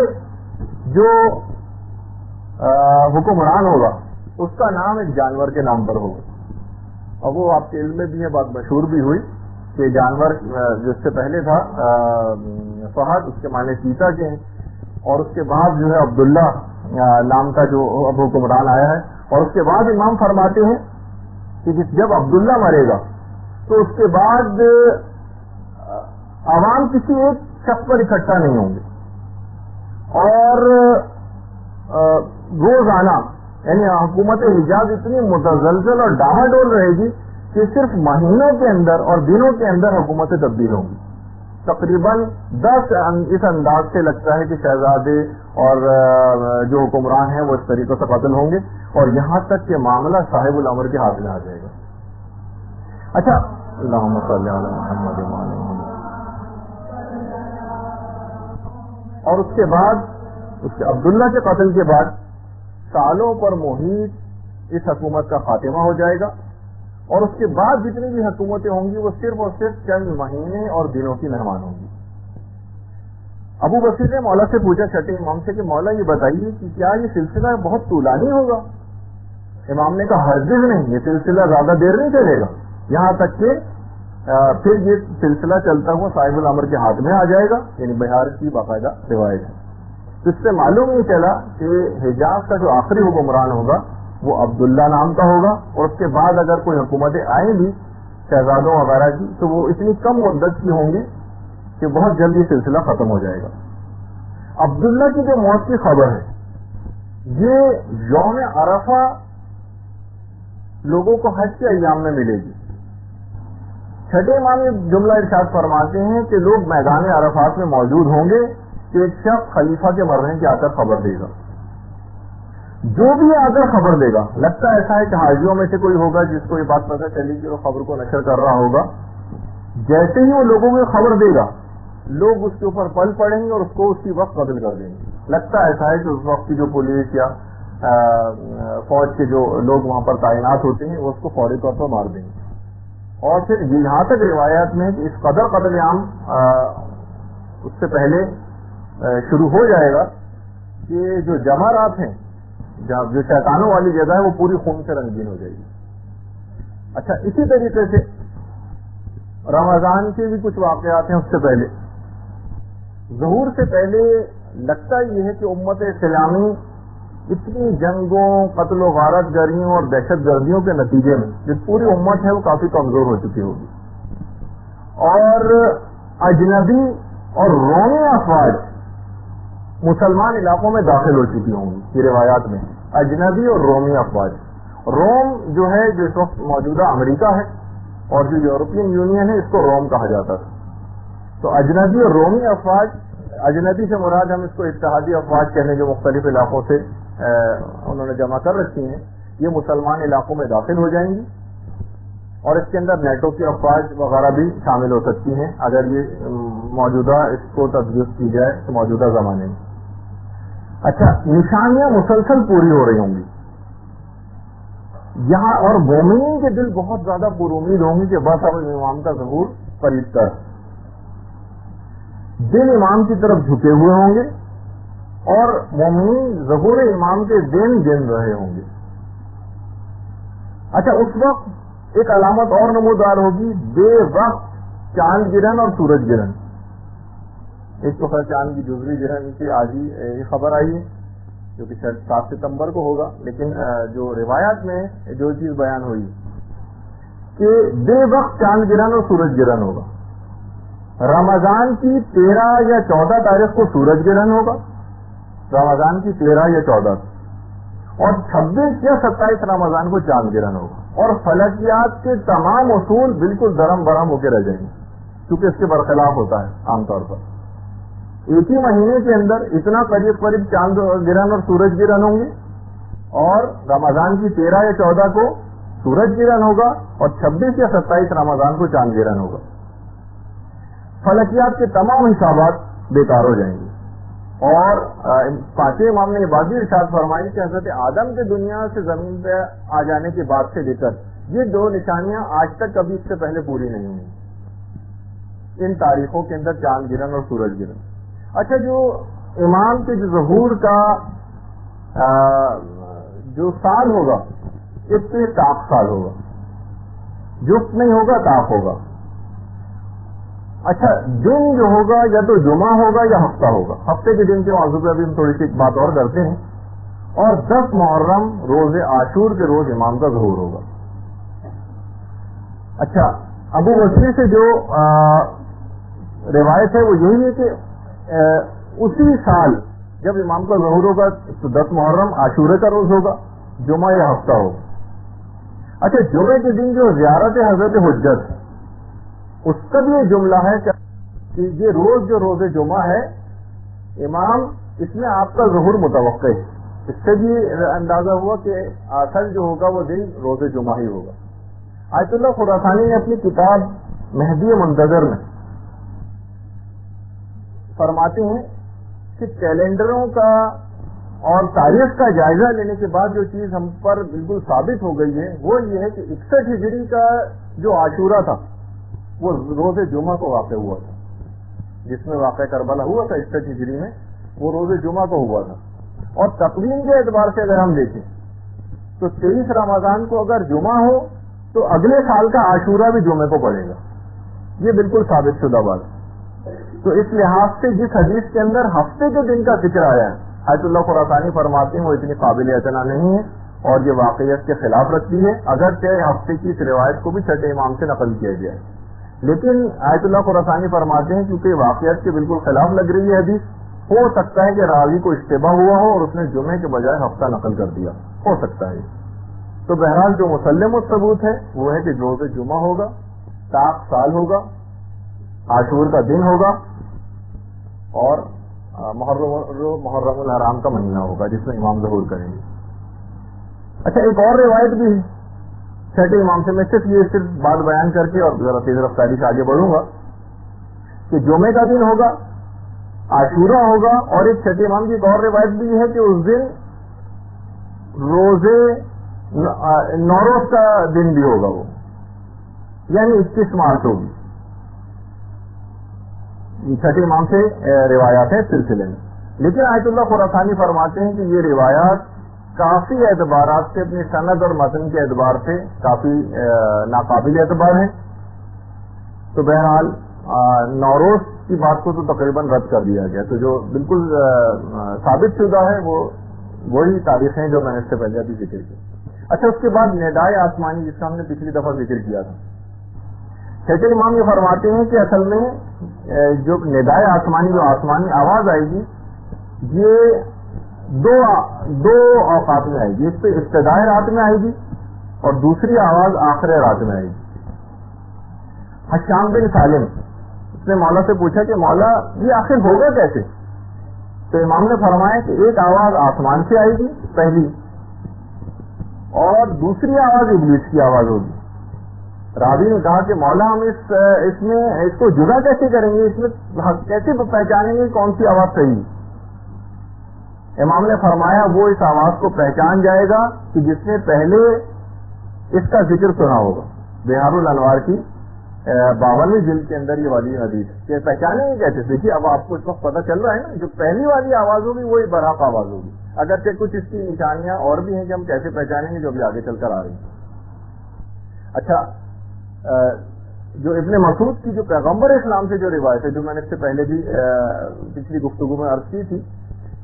جو حکمران ہوگا اس کا نام ایک جانور کے نام پر ہوگا، اور وہ آپ کے علم میں بھی ہے، بات مشہور بھی ہوئی کہ جانور جس سے پہلے تھا فہد، اس کے معنی چیتا کے ہیں، اور اس کے بعد جو ہے عبداللہ نام کا جو اب حکمران آیا ہے، اور اس کے بعد امام فرماتے ہیں کہ جب عبداللہ مرے گا تو اس کے بعد عوام کسی ایک شخص پر اکٹھا نہیں ہوں گے، اور روزانہ یعنی حکومت حجاز اتنی متزلزل اور ڈاما ڈول رہے گی کہ صرف مہینوں کے اندر اور دنوں کے اندر حکومتیں تبدیل ہوں گی۔ تقریباً 10 اس انداز سے لگتا ہے کہ شہزادے اور جو حکمران ہیں وہ اس طریقے سے قتل ہوں گے، اور یہاں تک کہ معاملہ صاحب الامر کے ہاتھ میں آ جائے گا۔ اچھا، اللہم صلی علی محمد وعلی محمد۔ اور اس کے بعد عبداللہ کے قتل کے بعد سالوں پر محیط اس حکومت کا خاتمہ ہو جائے گا، اور اس کے بعد جتنی بھی حکومتیں ہوں گی وہ صرف اور صرف چند مہینے اور دنوں کی مہمان ہوں گی۔ ابو بصیر نے مولا سے پوچھا چھٹے امام سے کہ مولا یہ بتائیے کہ کیا یہ سلسلہ بہت طولانی ہوگا؟ امام نے کہا ہرگز نہیں، یہ سلسلہ زیادہ دیر نہیں چلے گا، یہاں تک کہ پھر یہ سلسلہ چلتا ہوا صاحب الامر کے ہاتھ میں آ جائے گا، یعنی بہار کی باقاعدہ روایت ہے۔ تو اس سے معلوم نہیں چلا کہ حجاز کا جو آخری حکمران ہوگا وہ عبداللہ نام کا ہوگا، اور اس کے بعد اگر کوئی حکومتیں آئیں گی شہزادوں وغیرہ کی تو وہ اتنی کم مدت کی ہوں گی کہ بہت جلد یہ سلسلہ ختم ہو جائے گا۔ عبداللہ کی جو موت کی خبر ہے یہ یوم عرفہ لوگوں کو حج کے ایام میں ملے گی۔ چھٹے امام یہ جملہ ارشاد فرماتے ہیں کہ لوگ میدان عرفات میں موجود ہوں گے کہ ایک شخص خلیفہ کے مرنے کی آ کر خبر دے گا، جو بھی آ کر خبر دے گا، لگتا ایسا ہے کہ حاجیوں میں سے کوئی ہوگا جس کو یہ بات پتہ چلی کہ وہ خبر کو نشر کر رہا ہوگا، جیسے ہی وہ لوگوں کو خبر دے گا لوگ اس کے اوپر پل پڑیں گے اور اس کو اسی وقت قتل کر دیں گے۔ لگتا ایسا ہے کہ اس وقت کی جو پولیس یا فوج کے جو لوگ وہاں پر تعینات ہوتے ہیں وہ اس کو فوری طور پر مار دیں گے۔ اور پھر یہاں تک روایات میں کہ اس قدر قتل عام اس سے پہلے شروع ہو جائے گا کہ جو جمارات ہیں، جو شیطانوں والی جگہ ہے، وہ پوری خون سے رنگین ہو جائے گی۔ اچھا، اسی طریقے سے رمضان کے بھی کچھ واقعات ہیں۔ اس سے پہلے ظہور سے پہلے لگتا یہ ہے کہ امت اسلامی اتنی جنگوں، قتل و غارت گریوں اور دہشت گردیوں کے نتیجے میں جو پوری امت ہے وہ کافی کمزور ہو چکی ہوگی، اور اجنبی اور رومی افواج مسلمان علاقوں میں داخل ہو چکی ہوں گی۔ یہ روایات میں اجنبی اور رومی افواج، روم جو ہے جو اس وقت موجودہ امریکہ ہے، اور جو یورپین یونین ہے اس کو روم کہا جاتا تھا۔ تو اجنبی اور رومی افواج، اجنبی سے مراد ہم اس کو اتحادی افواج کہنے جو مختلف علاقوں سے انہوں نے جمع کر رکھی ہیں، یہ مسلمان علاقوں میں داخل ہو جائیں گی، اور اس کے اندر نیٹو کی افواج وغیرہ بھی شامل ہو سکتی ہیں اگر یہ موجودہ اس کو تجویز کی جائے تو موجودہ زمانے میں۔ اچھا، نشانیاں مسلسل پوری ہو رہی ہوں گی یہاں، اور مومنین کے دل بہت زیادہ پر امید ہوں گے کہ بس اب امام کا ظہور قریب تر، دل امام کی طرف جھکے ہوئے ہوں گے، اور مومنین ظہور امام کے دن گن رہے ہوں گے۔ اچھا، اس وقت ایک علامت اور نمودار ہوگی، بے وقت چاند گرہن اور سورج گرہن۔ ایک تو خیر چاند کی جزوی گرہن کی آج ہی یہ خبر آئی ہے جو کہ شاید 7 ستمبر کو ہوگا، لیکن جو روایات میں جو چیز بیان ہوئی کہ بے وقت چاند گرہن اور سورج گرہن ہوگا۔ رمضان کی 13 یا 14 تاریخ کو سورج گرہن ہوگا، رمضان کی 13 یا 14، اور 26 یا 27 رمضان کو چاند گرہن ہوگا، اور فلکیات کے تمام اصول بالکل درم برہم ہو کے رہ جائیں گے، کیونکہ اس کے برخلاف ہوتا ہے عام طور پر۔ ایک ہی مہینے کے اندر اتنا قریب قریب چاند گرہن اور سورج گرہن ہوں گے، اور رمضان کی 13 یا 14 کو سورج گرہن ہوگا، اور 26 یا 27 رمضان کو چاند گرہن ہوگا۔ فلکیات کے تمام حسابات بیکار ہو جائیں گے۔ اور پانچویں امام نے یہ بات بھی ارشاد فرمائی کہ حضرت آدم کے دنیا سے زمین پہ آ جانے کے بعد سے لے کر یہ 2 نشانیاں آج تک کبھی اس سے پہلے پوری نہیں ہوئی ان تاریخوں کے اندر، چاند گرہن اور سورج گرہن۔ اچھا، جو امام کے جو ظہور کا جو سال ہوگا، اس سے طاق سال ہوگا، جفت نہیں ہوگا، طاق ہوگا۔ اچھا، دن جو ہوگا یا تو جمعہ ہوگا یا ہفتہ ہوگا، ہفتے کے دن کے موضوع پہ ابھی ہم تھوڑی سی ایک بات اور کرتے ہیں، اور 10 محرم روز عاشور کے روز امام کا ظہور ہوگا۔ اچھا، ابو بصری سے جو روایت ہے وہ یہی ہے کہ اسی سال جب امام کا ظہور ہوگا تو 10 محرم عاشورے کا روز ہوگا، جمعہ یا ہفتہ ہوگا۔ اچھا، جمعے کے دن جو زیارت حضرت حجت، اس کا بھی یہ جملہ ہے کہ یہ روز جو روز جمعہ ہے امام، اس میں آپ کا ظہور متوقع ہے۔ اس سے بھی اندازہ ہوا کہ اصل جو ہوگا وہ دن روز جمعہ ہی ہوگا۔ آیت اللہ خراسانی نے اپنی کتاب مہدی منتظر میں فرماتے ہیں کہ کیلنڈروں کا اور تاریخ کا جائزہ لینے کے بعد جو چیز ہم پر بالکل ثابت ہو گئی ہے وہ یہ ہے کہ 61 ہجری کا جو عاشورہ تھا وہ روز جمعہ کو واقع ہوا تھا، جس میں واقع کربلا ہوا تھا 61 ہجری میں، وہ روز جمعہ کو ہوا تھا۔ اور تقویم کے اعتبار سے اگر ہم دیکھیں تو 23 رمضان کو اگر جمعہ ہو تو اگلے سال کا عاشورہ بھی جمعے کو پڑے گا، یہ بالکل ثابت شدہ بات ہے۔ تو اس لحاظ سے جس حدیث کے اندر ہفتے کے دن کا ذکر آیا ہے، آیت اللہ خراسانی فرماتے ہیں وہ اتنی قابل اعتنا نہیں ہے اور یہ واقعیت کے خلاف رکھتی ہے، اگرچہ ہفتے کی اس روایت کو بھی چھٹے امام سے نقل کیا گیا ہے، لیکن آیت اللہ خراسانی فرماتے ہیں کیونکہ واقعیت کے بالکل خلاف لگ رہی ہے حدیث، ہو سکتا ہے کہ راوی کو اشتباہ ہوا ہو اور اس نے جمعے کے بجائے ہفتہ نقل کر دیا، ہو سکتا ہے۔ تو بہرحال جو مسلم الثبوت ہے وہ ہے کہ روز جمعہ ہوگا، طاق سال ہوگا، عاشور کا دن ہوگا، اور محرم الحرام کا مہینہ ہوگا جس میں امام ظہور کریں گے۔ اچھا، ایک اور روایت بھی ہے چھٹے امام سے، میں صرف بات بیان کر کے اور ذرا تیز رفتاری سے آگے بڑھوں گا کہ جمعے کا دن ہوگا، عاشورہ ہوگا، اور ایک چھٹے امام کی ایک اور روایت بھی ہے کہ اس دن روزے نوروز کا دن بھی ہوگا، وہ یعنی 21 مارچ ہوگی۔ چھٹے امام سے روایات ہیں سلسلے میں، لیکن آیت اللہ خراسانی فرماتے ہیں کہ یہ روایات کافی اعتبارات سے، اپنی سند اور متن کے اعتبار سے کافی ناقابل اعتبار ہیں۔ تو بہرحال نوروز کی بات کو تو تقریباً رد کر دیا گیا. تو جو بالکل ثابت شدہ ہے وہ وہی تاریخیں جو میں نے اس سے پہلے ابھی ذکر کی. اچھا، اس کے بعد ندائے آسمانی جس کا ہم نے پچھلی دفعہ ذکر کیا تھا. شیخ امام یہ فرماتے ہیں کہ اصل میں جو ندائے آسمانی جو آسمانی آواز آئے گی یہ دو اوقات میں آئے گی. اس پہ ابتدائے رات میں آئے گی اور دوسری آواز آخر رات میں آئے گی. حشام بن سالم اس نے مولا سے پوچھا کہ مولا یہ آخر ہوگا کیسے؟ تو امام نے فرمایا کہ ایک آواز آسمان سے آئے گی پہلی، اور دوسری آواز ابلیس کی آواز ہوگی. راوی نے کہا کہ مولا ہم اس کو جدا کیسے کریں گے، اس میں کیسے پہچانیں گے کون سی آواز صحیح؟ امام نے فرمایا وہ اس آواز کو پہچان جائے گا کہ جس نے پہلے اس کا ذکر سنا ہوگا. بہار الانوار کی 52ویں جلد کے اندر یہ والی حدیث کہ پہچانیں گے کیسے. دیکھیے اب آپ کو اس وقت پتہ چل رہا ہے نا، جو پہلی والی آواز ہوگی وہی برحق آواز ہوگی، اگرچہ کچھ اس کی نشانیاں اور بھی ہیں کہ ہم کیسے پہچانیں گے جو ابھی آگے چل کر آ رہی ہیں. اچھا، جو ابن مسعود کی جو پیغمبر اسلام سے جو روایت ہے، جو میں نے اس سے پہلے بھی پچھلی گفتگو میں عرض کی تھی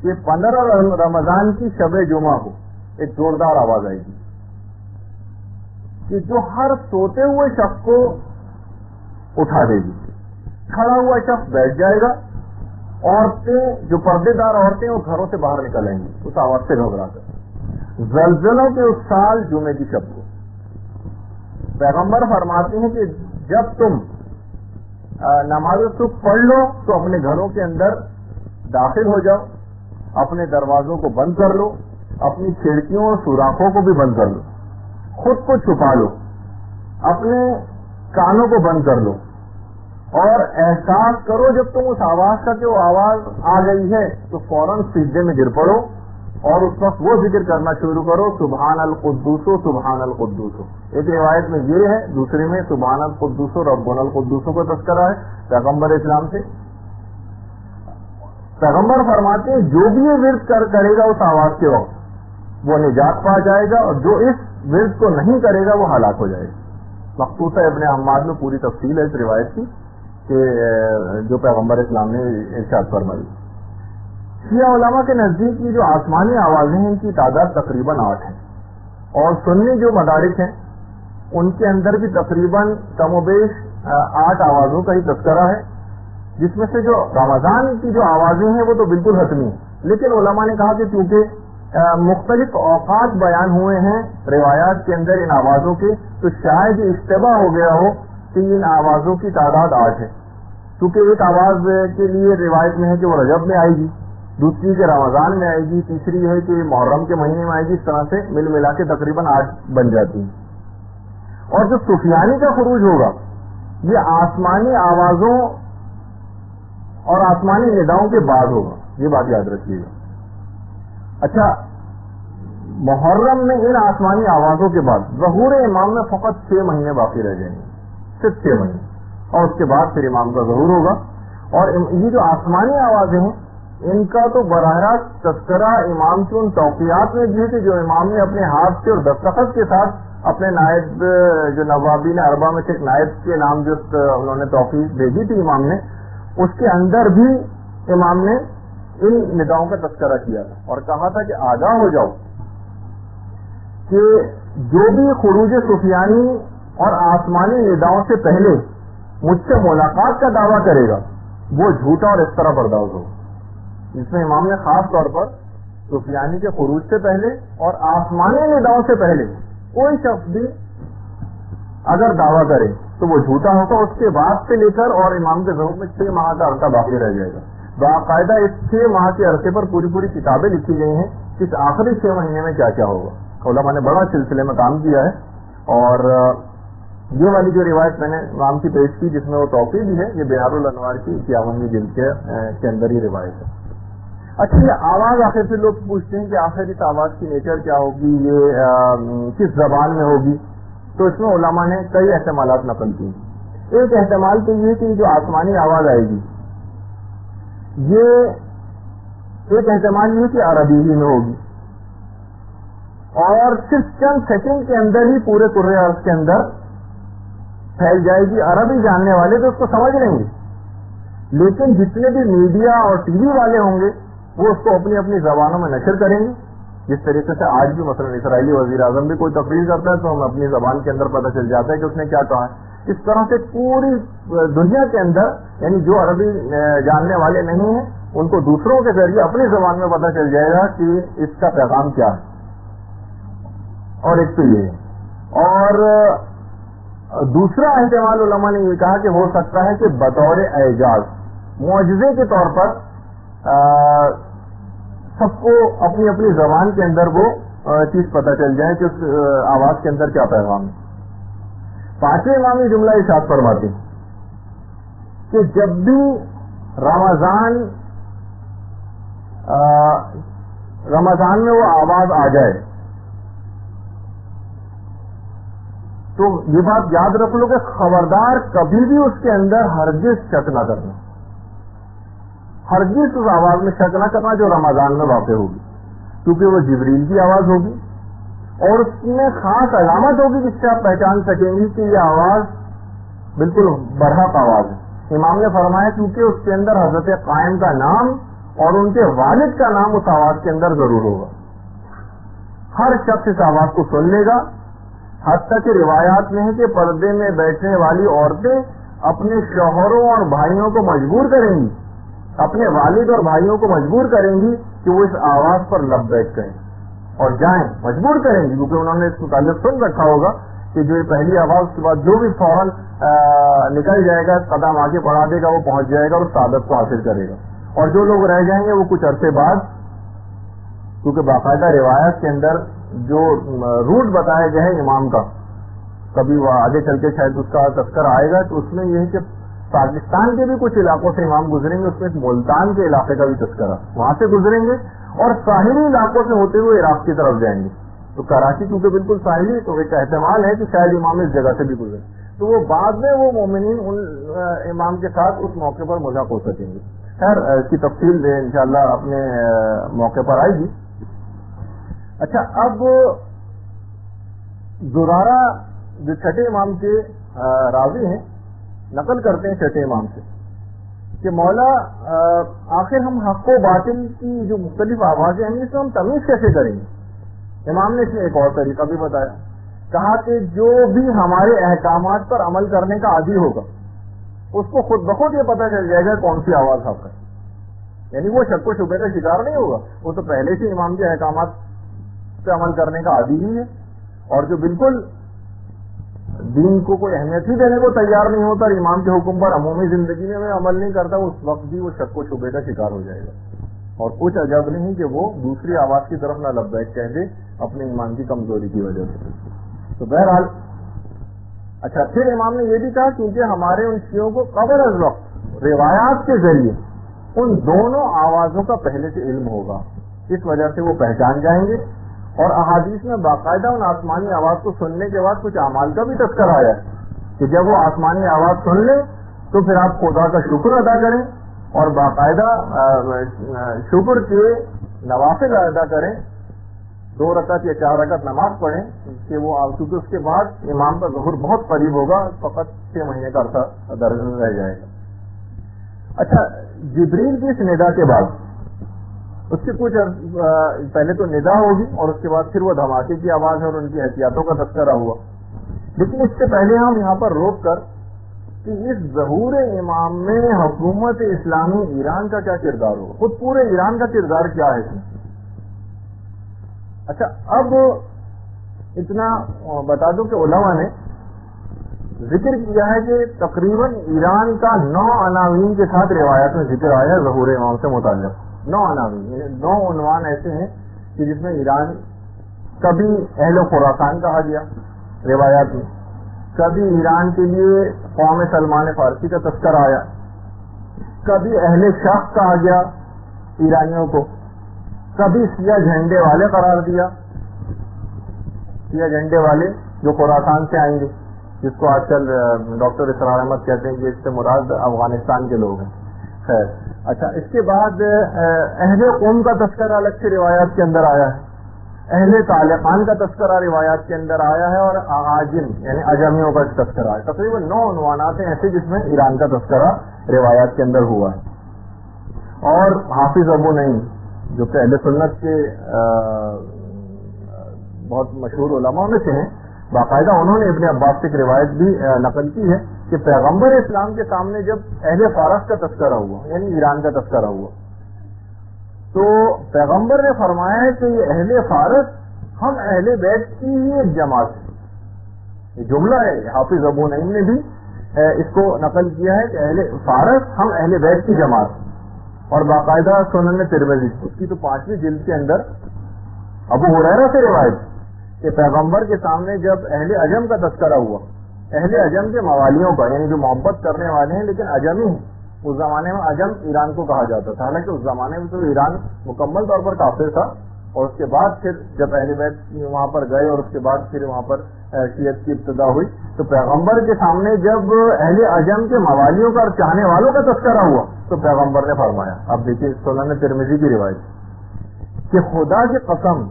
کہ 15 رمضان کی شب جمعہ کو ایک زوردار آواز آئے گی کہ جو ہر سوتے ہوئے شخص کو اٹھا دے گی. کھڑا ہوا شخص بیٹھ جائے گا، عورتیں جو پردے دار عورتیں وہ گھروں سے باہر نکل آئیں گی اس آواز سے گھبرا کر. زلزلوں کے اس سال جمعے کی شب کو پیغمبر فرماتے ہیں کہ جب تم نماز صبح پڑھ لو تو اپنے گھروں کے اندر داخل ہو جاؤ، اپنے دروازوں کو بند کر لو، اپنی کھڑکیوں اور سوراخوں کو بھی بند کر لو، خود کو چھپا لو، اپنے کانوں کو بند کر لو، اور احساس کرو جب تم اس آواز کا کہ وہ آواز آ گئی ہے تو فوراً سجدے میں گر پڑو اور اس وقت وہ ذکر کرنا شروع کرو، سبحان القدوس سبحان القدوس. ایک روایت میں یہ ہے، دوسری میں سبحان القدوس ربنا القدوس کا تذکرہ ہے پیغمبر اسلام سے. پیغمبر فرماتے ہیں جو بھی یہ ورد کرے گا اس آواز کے وقت وہ نجات پا جائے گا، اور جو اس ورد کو نہیں کرے گا وہ ہلاک ہو جائے گا. مخصوصہ ابن حماد میں پوری تفصیل ہے اس روایت کی کہ جو پیغمبر اسلام نے ارشاد فرمائی. شیعہ علماء کے نزدیک یہ جو آسمانی آوازیں ہیں ان کی تعداد تقریباً 8 ہے، اور سنی جو مدارک ہیں ان کے اندر بھی تقریباً کم و بیش 8 آوازوں کا ہی تذکرہ ہے، جس میں سے جو رمضان کی جو آوازیں ہیں وہ تو بالکل حتمی ہیں. لیکن علماء نے کہا کہ کیونکہ مختلف اوقات بیان ہوئے ہیں روایات کے اندر ان آوازوں کے، تو شاید اشتباہ ہو گیا ہو کہ ان آوازوں کی تعداد 8 ہے. کیونکہ ایک آواز کے لیے روایت میں ہے کہ وہ رجب میں آئے گی، دوسری کہ رمضان میں آئے گی، تیسری ہے کہ محرم کے مہینے میں آئے گی. اس طرح سے مل ملا کے تقریباً 8 بن جاتی ہیں. اور جو سفیانی کا خروج ہوگا یہ آسمانی آوازوں اور آسمانی نداؤں کے بعد ہوگا، یہ بات یاد رکھیے گا. اچھا، محرم میں ان آسمانی آوازوں کے بعد ظہور امام میں فقط 6 مہینے باقی رہ جائیں گے، صرف 6 مہینے، اور اس کے بعد پھر امام کا ظہور ہوگا. اور یہ جو آسمانی آوازیں ہیں ان کا تو براہ راست تذکرہ امام کی ان توقیات میں بھی ہے کہ جو امام نے اپنے ہاتھ سے اور دستخط کے ساتھ اپنے نائب جو نوابین اربعہ میں سے ایک نائب کے نام جو انہوں نے توقیع بھیجی تھی امام نے، اس کے اندر بھی امام نے ان نداؤں کا تذکرہ کیا تھا اور کہا تھا کہ آگاہ ہو جاؤ کہ جو بھی خروج سفیانی اور آسمانی نداؤں سے پہلے مجھ سے ملاقات کا دعویٰ کرے گا وہ جھوٹا اور اس طرح برداشت ہوگا. جس میں امام نے خاص طور پر سفیانی کے خروج سے پہلے اور آسمانی نداؤں سے پہلے کوئی شخص بھی اگر دعویٰ کرے تو وہ جھوٹا ہوگا. اس کے بعد سے لے کر اور امام کے ظہور میں 6 ماہ کا عرصہ باقی رہ جائے گا. باقاعدہ اس 6 ماہ کے عرصے پر پوری کتابیں لکھی گئی ہیں کہ اس آخری 6 مہینے میں کیا کیا ہوگا. علماء نے بڑا سلسلے میں کام کیا ہے. اور یہ والی جو روایت میں نے امام کی پیش کی جس میں وہ توقیع بھی ہے، یہ بہار الانوار کی 51ویں جلد کے اندر ہی روایت ہے. اچھا، یہ آواز آخر سے لوگ پوچھتے ہیں کہ آخر اس آواز کی نیچر کیا ہوگی، یہ کس زبان میں ہوگی. تو اس میں علماء نے کئی احتمالات نقل کی. ایک احتمال تو یہ کہ جو آسمانی آواز آئے گی یہ ایک احتمال یہ کہ عربی ہی میں ہوگی، اور صرف چند سیکنڈ کے اندر ہی پورے کرۂ ارض کے اندر پھیل جائے گی. عربی جاننے والے تو اس کو سمجھ لیں گے، لیکن جتنے بھی میڈیا اور ٹی وی والے ہوں گے وہ اس کو اپنی اپنی زبانوں میں نشر کریں گے. جس طریقے سے آج بھی مثلا اسرائیلی وزیر اعظم بھی کوئی تقریر کرتا ہے تو ہمیں اپنی زبان کے اندر پتہ چل جاتا ہے کہ اس نے کیا کہا ہے. اس طرح سے پوری دنیا کے اندر یعنی جو عربی جاننے والے نہیں ہیں ان کو دوسروں کے ذریعے اپنی زبان میں پتہ چل جائے گا کہ اس کا پیغام کیا ہے. اور ایک تو یہ ہے. اور دوسرا احتمال علماء نے یہ کہا کہ ہو سکتا ہے کہ بطور اعجاز معجزے کے طور پر سب کو اپنی اپنی زبان کے اندر وہ چیز پتہ چل جائے کہ اس آواز کے اندر کیا پیغام ہے. پانچویں امام یہ جملہ ارشاد فرماتے ہیں کہ جب بھی رمضان میں وہ آواز آ جائے تو یہ بات یاد رکھ لو کہ خبردار کبھی بھی اس کے اندر ہرگز شک نہ کرنا, ہرگز اس آواز میں شک نہ کرنا جو رمضان میں واقع ہوگی, کیونکہ وہ جبریل کی آواز ہوگی اور اس میں خاص علامت ہوگی جس سے آپ پہچان سکیں گی کہ یہ آواز بالکل برحق آواز ہے. امام نے فرمایا کیونکہ اس کے اندر حضرت قائم کا نام اور ان کے والد کا نام اس آواز کے اندر ضرور ہوگا. ہر شخص اس آواز کو سن لے گا. حتیٰ کہ روایات میں ہے کہ پردے میں بیٹھنے والی عورتیں اپنے شوہروں اور بھائیوں کو مجبور کریں گی, اپنے والد اور بھائیوں کو مجبور کریں گی کہ وہ اس آواز پر لبیک کریں اور جائیں, مجبور کریں گی کیونکہ انہوں نے اس متعلق سن رکھا ہوگا کہ جو یہ پہلی آواز کے بعد جو بھی فوراً نکل جائے گا, قدم آگے بڑھا دے گا, وہ پہنچ جائے گا اور سعادت کو حاصل کرے گا. اور جو لوگ رہ جائیں گے وہ کچھ عرصے بعد, کیونکہ باقاعدہ روایت کے اندر جو روٹ بتایا گیا ہے امام کا, کبھی وہ آگے چل کے شاید اس کا تذکر آئے گا, تو اس میں یہ ہے کہ پاکستان کے بھی کچھ علاقوں سے امام گزریں گے, اس میں ملتان کے علاقے کا بھی تذکرہ, وہاں سے گزریں گے اور ساحلی علاقوں سے ہوتے ہوئے عراق کی طرف جائیں گے. تو کراچی کیونکہ بالکل ساحلی, تو ایک احتمال ہے کہ شاید امام اس جگہ سے بھی گزرے, تو وہ بعد میں وہ مومنین ان امام کے ساتھ اس موقع پر مذاق ہو سکیں گے. خیر اس کی تفصیل انشاءاللہ اپنے موقع پر آئے گی. اچھا, اب زرارہ جو چھٹے امام کے راوی ہیں نقل کرتے ہیں چھٹے امام سے کہ مولا آخر ہم حق و باطل کی جو مختلف آوازیں ہیں اس میں ہم تمیز کیسے کریں گے. امام نے اس میں ایک اور طریقہ بھی بتایا, کہا کہ جو بھی ہمارے احکامات پر عمل کرنے کا عادی ہوگا اس کو خود بخود یہ پتہ چل جائے گا کون سی آواز حق ہے. یعنی وہ شک و شبہ کا شکار نہیں ہوگا, وہ تو پہلے سے امام کے احکامات پہ عمل کرنے کا عادی ہی ہے, اور جو بالکل دین کو کوئی اہمیت ہی دینے کو تیار نہیں ہوتا اور امام کے حکم پر عمومی زندگی میں عمل نہیں کرتا, اس وقت بھی وہ شک و شبہ کا شکار ہو جائے گا. اور کچھ عجب نہیں کہ وہ دوسری آواز کی طرف نہ لبیک کہہ دے اپنے ایمان کی کمزوری کی وجہ سے. تو بہرحال اچھا, پھر امام نے یہ بھی کہا کیونکہ ہمارے ان شیعوں کو قبل از وقت روایات کے ذریعے ان دونوں آوازوں کا پہلے سے علم ہوگا, اس وجہ سے وہ پہچان جائیں گے. اور احادیث میں باقاعدہ ان آسمانی آواز کو سننے کے بعد کچھ اعمال کا بھی تذکرہ آیا ہے کہ جب وہ آسمانی آواز سن لیں تو پھر آپ خدا کا شکر ادا کریں اور باقاعدہ شکر کے نوافل ادا کریں, 2 رکعت یا 4 رکعت نماز پڑھیں کہ وہ کیونکہ اس کے بعد امام کا ظہور بہت قریب ہوگا, فقط 6 مہینے کا عرصہ درج رہ جائے گا. اچھا, جبریل کی اس ندا کے بعد اس کے کچھ پہلے تو ندا ہوگی اور اس کے بعد پھر وہ دھماکے کی آواز ہے اور ان کی احتیاطوں کا تذکرہ ہوا. لیکن اس سے پہلے ہم یہاں پر روک کر کہ اس ظہور امام میں حکومت اسلامی ایران کا کیا کردار ہوگا, خود پورے ایران کا کردار کیا ہے اس میں. اچھا, اب اتنا بتا دوں کہ علماء نے ذکر کیا ہے کہ تقریباً ایران کا 9 عناوین کے ساتھ روایات میں ذکر آیا ہے ظہور امام سے متعلق. 9 عناوین, 9 عنوان ایسے ہیں کہ جس میں ایران کبھی اہل خراسان کہا گیا روایات میں, کبھی ایران کے لیے قوم سلمان فارسی کا تذکر آیا, کبھی اہل شخص کہا گیا ایرانیوں کو, کبھی سیاہ جھنڈے والے قرار دیا, سیاہ جھنڈے والے جو خراسان سے آئیں گے, جس کو آج کل ڈاکٹر اسرار احمد کہتے ہیں کہ اس سے مراد افغانستان کے لوگ ہیں. خیر, اچھا, اس کے بعد اہل قوم کا تذکرہ الگ سے روایات کے اندر آیا ہے, اہل طالقان کا تذکرہ روایات کے اندر آیا ہے, اور عاجم یعنی اجمیوں کا تذکرہ ہے. تقریباً 9 عنوانات ہیں ایسے جس میں ایران کا تذکرہ روایات کے اندر ہوا ہے. اور حافظ ابو نعیم جو کہ اہل سنت کے بہت مشہور علماء میں سے ہیں, باقاعدہ انہوں نے ابن عباس سے ایک روایت بھی نقل کی ہے کہ پیغمبر اسلام کے سامنے جب اہل فارس کا تذکرہ ہوا, یعنی ایران کا تذکرہ ہوا, تو پیغمبر نے فرمایا ہے کہ یہ اہل فارس ہم اہل بیت کی ہی ایک جماعت ہے. یہ جملہ ہے, حافظ ابو نعیم نے بھی اس کو نقل کیا ہے کہ اہل فارس ہم اہل بیت کی جماعت ہے. اور باقاعدہ سنن ترمذی اس کی تو 5ویں جلد کے اندر ابو ہریرہ سے روایت کہ پیغمبر کے سامنے جب اہل عجم کا تذکرہ ہوا, اہل عجم کے موالیوں کا, یعنی جو محبت کرنے والے ہیں لیکن عجمی ہیں, اس زمانے میں عجم ایران کو کہا جاتا تھا, حالانکہ اس زمانے میں تو ایران مکمل طور پر کافر تھا. اور اس کے بعد پھر جب اہل بیت وہاں پر گئے اور اس کے بعد پھر وہاں پر شیعت کی ابتدا ہوئی, تو پیغمبر کے سامنے جب اہل عجم کے موالیوں کا اور چاہنے والوں کا تذکرہ ہوا تو پیغمبر نے فرمایا, اب دیکھیے سنن ترمذی کی روایت, کہ خدا کی قسم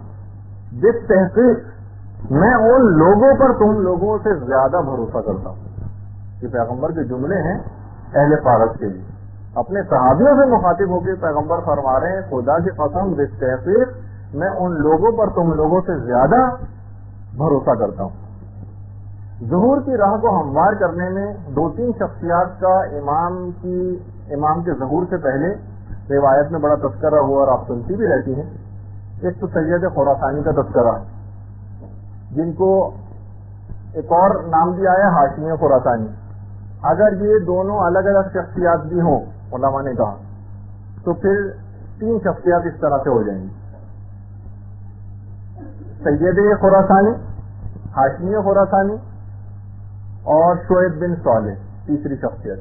بالتحقیق میں ان لوگوں پر تم لوگوں سے زیادہ بھروسہ کرتا ہوں. یہ پیغمبر کے جملے ہیں اہل فارس کے لیے. اپنے صحابیوں سے مخاطب ہو کے پیغمبر فرما رہے ہیں خدا کی قسم بالتحقیق میں ان لوگوں پر تم لوگوں سے زیادہ بھروسہ کرتا ہوں. ظہور کی راہ کو ہموار کرنے میں 2-3 شخصیات کا امام کے ظہور سے پہلے روایت میں بڑا تذکرہ ہوا اور آپ سنتی بھی رہتی ہیں. ایک تو سید خراسانی کا تذکرہ ہے, جن کو ایک اور نام دیا ہے ہاشمی خراسانی. اگر یہ دونوں الگ الگ شخصیات بھی ہوں, علماء نے کہا, تو پھر 3 شخصیات اس طرح سے ہو جائیں گی, سید خراسانی, ہاشمی خراسانی اور شعیب بن صالح تیسری شخصیت.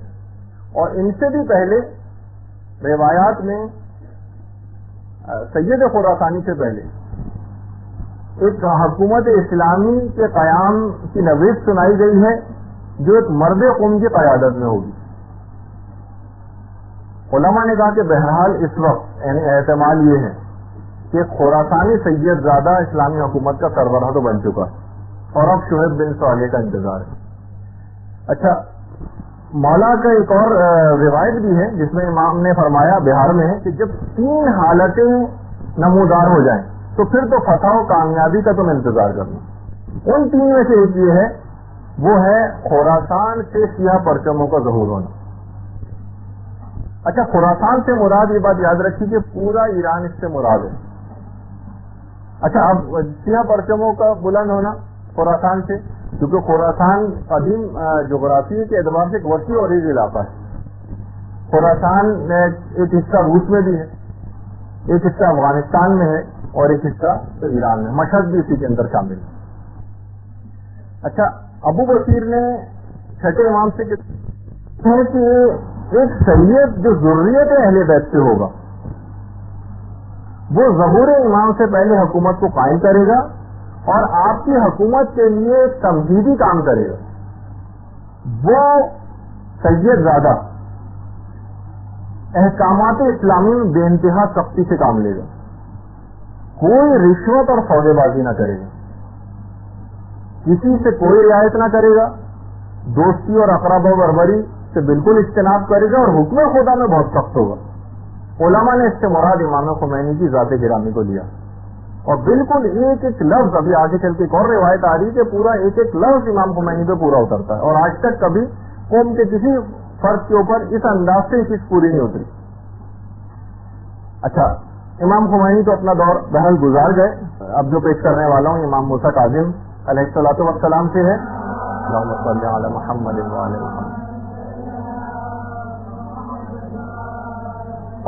اور ان سے بھی پہلے روایات میں سید خراسانی سے پہلے ایک حکومت اسلامی کے قیام کی نوید سنائی گئی ہے جو ایک مرد قوم کی قیادت میں ہوگی. علماء نے کہا کہ بہرحال اس وقت یعنی احتمال یہ ہے کہ خراسانی سید زادہ اسلامی حکومت کا سربراہ تو بن چکا ہے اور اب شعیب بن صالح کا انتظار ہے. اچھا, مولا کا ایک اور روایت بھی ہے جس میں امام نے فرمایا بہار میں ہے کہ جب 3 حالتیں نمودار ہو جائیں تو پھر تو فتح و کامیابی کا تم انتظار کرنا. ان 3 میں سے ایک یہ ہے, وہ ہے خراسان سے سیاہ پرچموں کا ظہور ہونا. اچھا, خراسان سے مراد, یہ بات یاد رکھیے کہ پورا ایران اس سے مراد ہے. اچھا, اب سیاہ پرچموں کا بلند ہونا خراسان سے, کیونکہ خراسان قدیم جغرافی کے اعتبار سے ایک وسیع اور عریض علاقہ ہے. خراسان ایک حصہ روس میں بھی ہے, ایک حصہ افغانستان میں ہے اور ایک حصہ ایران میں, مشہد بھی اسی کے اندر شامل ہے. اچھا, ابو بصیر نے چھٹے امام سے کہ ایک سید جو ضروریت اہل بیت سے ہوگا وہ ظہور امام سے پہلے حکومت کو قائم کرے گا اور آپ کی حکومت کے لیے تمہیدی کام کرے گا. وہ سید زادہ احکامات اسلامی میں بے انتہا سختی سے کام لے گا, کوئی رشوت اور سودے بازی نہ کرے گا, کسی سے کوئی رعایت نہ کرے گا, دوستی اور اقرب و بربری سے بالکل اجتناب کرے گا اور حکم خدا میں بہت سخت ہوگا. علماء نے اس سے مراد امام خمینی کی ذات گرامی کو لیا اور بالکل ایک ایک لفظ, ابھی آگے چل کے ایک اور روایت آ رہی ہے کہ پورا ایک ایک لفظ امام خمینی پہ پورا اترتا ہے اور آج تک کبھی قوم کے کسی فرد کے اوپر اس انداز سے چیز پوری نہیں اتری. اچھا, امام خمینی تو اپنا دور بہرحال گزار گئے. اب جو پیش کرنے والا ہوں امام موسیٰ کاظم علیہ الصلوۃ والسلام سے ہے. اللہم صلی علی محمد وعلی محمد.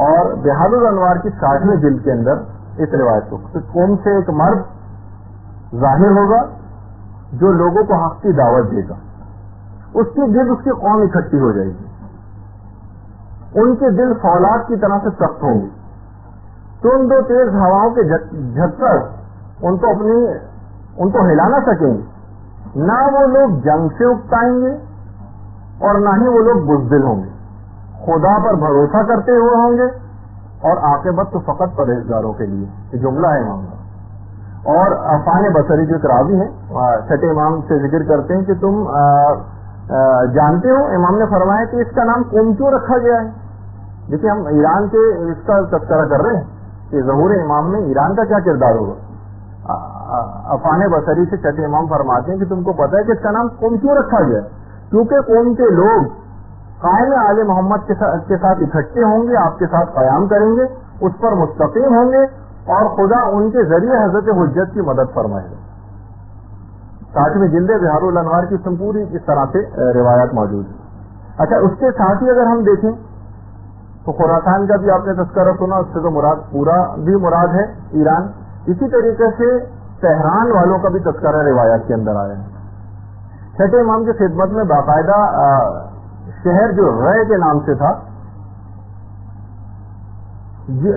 اور بہار الانوار کی 60ویں جلد کے اندر اس روایت کو قوم سے ایک مرد ظاہر ہوگا جو لوگوں کو حق کی دعوت دے گا, اس کے دل اس کی قوم اکٹھی ہو جائے گی, ان کے دل فولاد کی طرح سے سخت ہوں گے, تو ان 2 تیز ہواؤں کے جھٹکر ان کو ہلا نہ سکیں گے. نہ وہ لوگ جنگ سے اکتائیں گے اور نہ ہی وہ لوگ بزدل ہوں گے, خدا پر بھروسہ کرتے ہوئے ہوں گے اور عاقبت تو فقط پرہیزگاروں کے لیے. یہ جملہ ہے امام کا. اور عفان بصری جو راوی ہیں چھٹے امام سے ذکر کرتے ہیں کہ تم جانتے ہو امام نے فرمایا کہ اس کا نام قوم کیوں رکھا گیا ہے. دیکھیے ہم ایران کے اس کا تذکرہ کر رہے ہیں کہ ظہور امام میں ایران کا کیا کردار ہوگا. افان بصری سے چھٹے امام فرماتے ہیں کہ تم کو پتا ہے کہ اس کا نام قوم کیوں رکھا گیا ہے؟ کیونکہ قوم کے لوگ قائم آل محمد کے ساتھ اکٹھے ہوں گے, آپ کے ساتھ قیام کریں گے, اس پر مستقیم ہوں گے اور خدا ان کے ذریعے حضرت حجت کی مدد فرمائے گا. ساتھ میں جلد بہار الانوار کی پوری اس طرح سے روایات موجود ہیں. اچھا اس کے ساتھ ہی اگر ہم دیکھیں تو خراسان کا بھی آپ نے تذکرہ سنا, اس سے تو مراد پورا بھی مراد ہے ایران. اسی طریقے سے تہران والوں کا بھی تذکرہ روایات کے اندر آیا ہے. چھٹے امام کی خدمت میں باقاعدہ شہر جو رے کے نام سے تھا,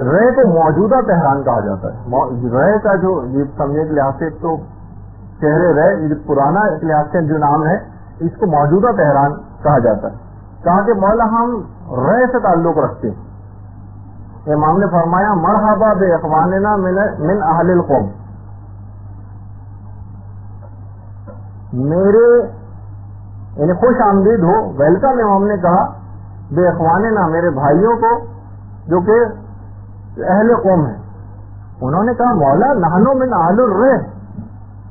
رے کو موجودہ تہران کہا جاتا ہے. رے کا جو سمجھنے کے لحاظ سے تو شہر رے پرانا ایک لحاظ سے جو نام ہے اس کو موجودہ تہران کہا جاتا ہے. کہا کہ مولا ہم رے سے تعلق رکھتے ہیں. امام نے فرمایا مرحبا بے اخواننا من اہل القوم, میرے یعنی خوش آمدید ہو, ویلکم امام نے کہا بے اخواننا میرے بھائیوں کو جو کہ اہل قوم ہیں. انہوں نے کہا مولا نحنو من اہل الرے,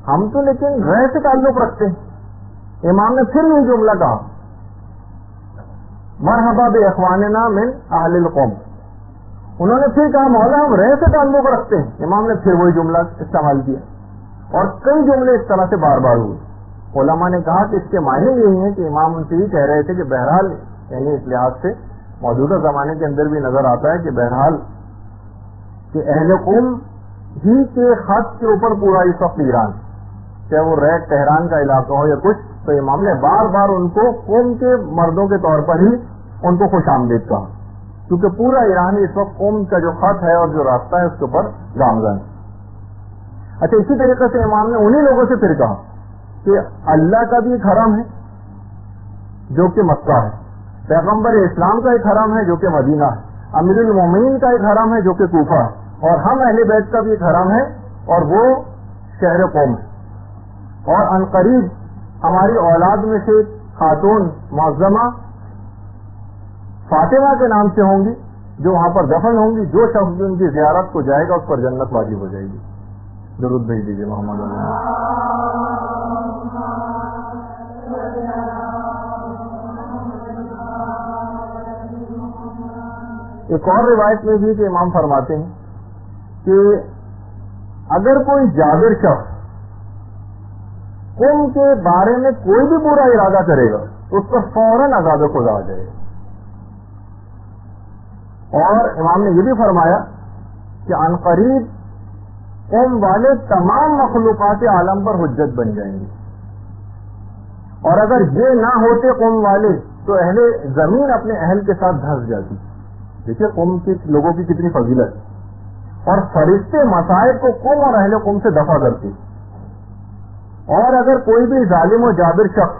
ہم تو لیکن رے سے تعلق رکھتے ہیں. امام نے پھر یہ جملہ کہا مرحبا بے اخواننا من اہل القوم. انہوں نے پھر کہا مولا ہم رے سے تعلق رکھتے ہیں. امام نے پھر وہی جملہ استعمال کیا اور کئی جملے اس طرح سے بار بار ہوئے. علماء نے کہا کہ اس کے معنی یہی ہیں کہ امام ان سے یہ کہہ رہے تھے کہ بہرحال یعنی اس لحاظ سے موجودہ زمانے کے اندر بھی نظر آتا ہے کہ بہرحال کہ اہل قوم ہی کے خط کے اوپر پورا اس وقت ایران, چاہے وہ ریڈ تہران کا علاقہ ہو یا کچھ, تو امام نے بار بار ان کو قوم کے مردوں کے طور پر ہی ان کو خوش آمدید کہا, کیونکہ پورا ایران اس وقت قوم کا جو خط ہے اور جو راستہ ہے اس کے اوپر گامزن. اچھا اسی طریقے سے امام نے انہی لوگوں سے پھر کہا کہ اللہ کا بھی ایک حرم ہے جو کہ مکہ ہے, پیغمبر اسلام کا ایک حرم ہے جو کہ مدینہ ہے, امیر المومنین کا ایک حرم ہے جو کہ کوفہ ہے, اور ہم اہل بیت کا بھی ایک حرم ہے اور وہ شہر قوم ہے. اور عنقریب ہماری اولاد میں سے خاتون معظمہ فاطمہ کے نام سے ہوں گی جو وہاں پر دفن ہوں گی. جو شخص بھی ان کی زیارت کو جائے گا اس پر جنت واجب ہو جائے گی. درود بھیج دیجیے محمد علیہ. ایک اور روایت میں بھی کہ امام فرماتے ہیں کہ اگر کوئی جابر شخص قوم کے بارے میں کوئی بھی برا ارادہ کرے گا تو اس پر فوراً عذاب خدا آ جائے گا. اور امام نے یہ بھی فرمایا کہ عنقریب قوم والے تمام مخلوقات عالم پر حجت بن جائیں گے, اور اگر یہ نہ ہوتے قوم والے تو اہل زمین اپنے اہل کے ساتھ دھنس جاتی. دیکھیے قوم کے لوگوں کی کتنی فضیلت, اور فرشتے مصائب کو قوم اور اہل قوم سے دفع کرتے. اور اگر کوئی بھی ظالم و جابر شخص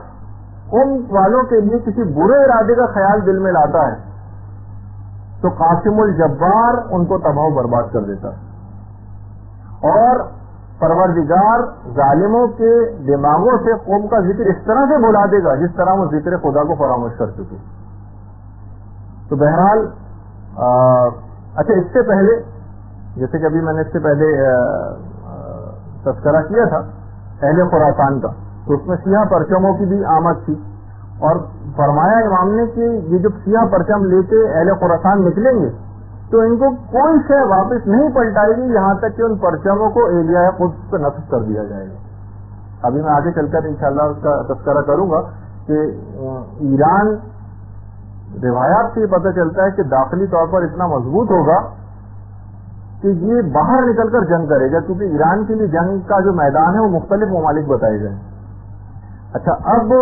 قوم والوں کے لیے کسی برے ارادے کا خیال دل میں لاتا ہے تو قاسم الجبار ان کو تباہ و برباد کر دیتا ہے, اور پروردگار ظالموں کے دماغوں سے قوم کا ذکر اس طرح سے بھلا دے گا جس طرح وہ ذکر خدا کو فراموش کر چکے. تو بہرحال اچھا اس سے پہلے جیسے کہ ابھی میں نے اس سے پہلے تذکرہ کیا تھا اہل خراسان کا, تو اس میں سیاہ پرچموں کی بھی آمد تھی, اور فرمایا امام نے کہ یہ جو سیاہ پرچم لے کے اہل خراسان نکلیں گے تو ان کو کوئی شے واپس نہیں پلٹائے گی یہاں تک کہ ان پرچموں کو ایلیاء قدس پہ نصب کر دیا جائے گا. ابھی میں آگے چل کر انشاءاللہ اس کا تذکرہ کروں گا کہ ایران روایات سے یہ پتہ چلتا ہے کہ داخلی طور پر اتنا مضبوط ہوگا کہ یہ باہر نکل کر جنگ کرے گا, کیونکہ ایران کے لیے جنگ کا جو میدان ہے وہ مختلف ممالک بتائے گئے. اچھا اب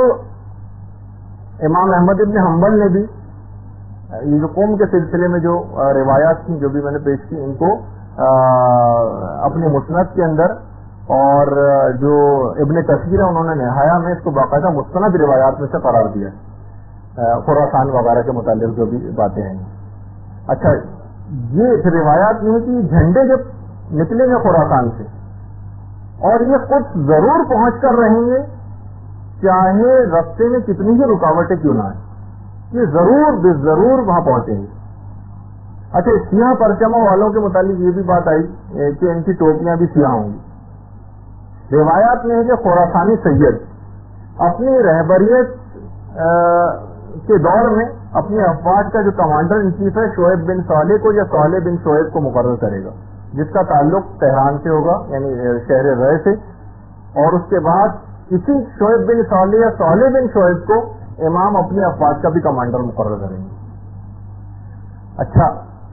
امام احمد ابن حنبل نے بھی یہ جو قوم کے سلسلے میں جو روایات تھیں جو بھی میں نے پیش کی ان کو اپنے مسند کے اندر, اور جو ابن کثیر ہے انہوں نے نہایا میں اس کو باقاعدہ مستند روایات میں سے قرار دیا خراسان وغیرہ کے متعلق جو بھی باتیں ہیں. اچھا یہ روایات یہ ہے کہ جھنڈے جب نکلیں گے خراسان سے اور یہ خود ضرور پہنچ کر رہیں گے چاہے راستے میں کتنی ہی رکاوٹیں کیوں نہ آئیں، یہ ضرور بے ضرور وہاں پہنچیں گے۔ اچھا، سیاہ پرچموں والوں کے متعلق یہ بھی بات آئی کہ ان کی ٹوپیاں بھی سیاہ ہوں گی۔ روایات میں ہے کہ خراسانی سید اپنی رہبریت کے دور میں اپنی افواج کا جو کمانڈر ان چیف ہے شعیب بن صالح کو یا صالح بن شعیب کو مقرر کرے گا، جس کا تعلق تہران سے ہوگا، یعنی شہر رائے سے، اور اس کے بعد اسی شعیب بن صالح یا صالح بن شعیب کو امام اپنی افواج کا بھی کمانڈر مقرر کریں گے۔ اچھا،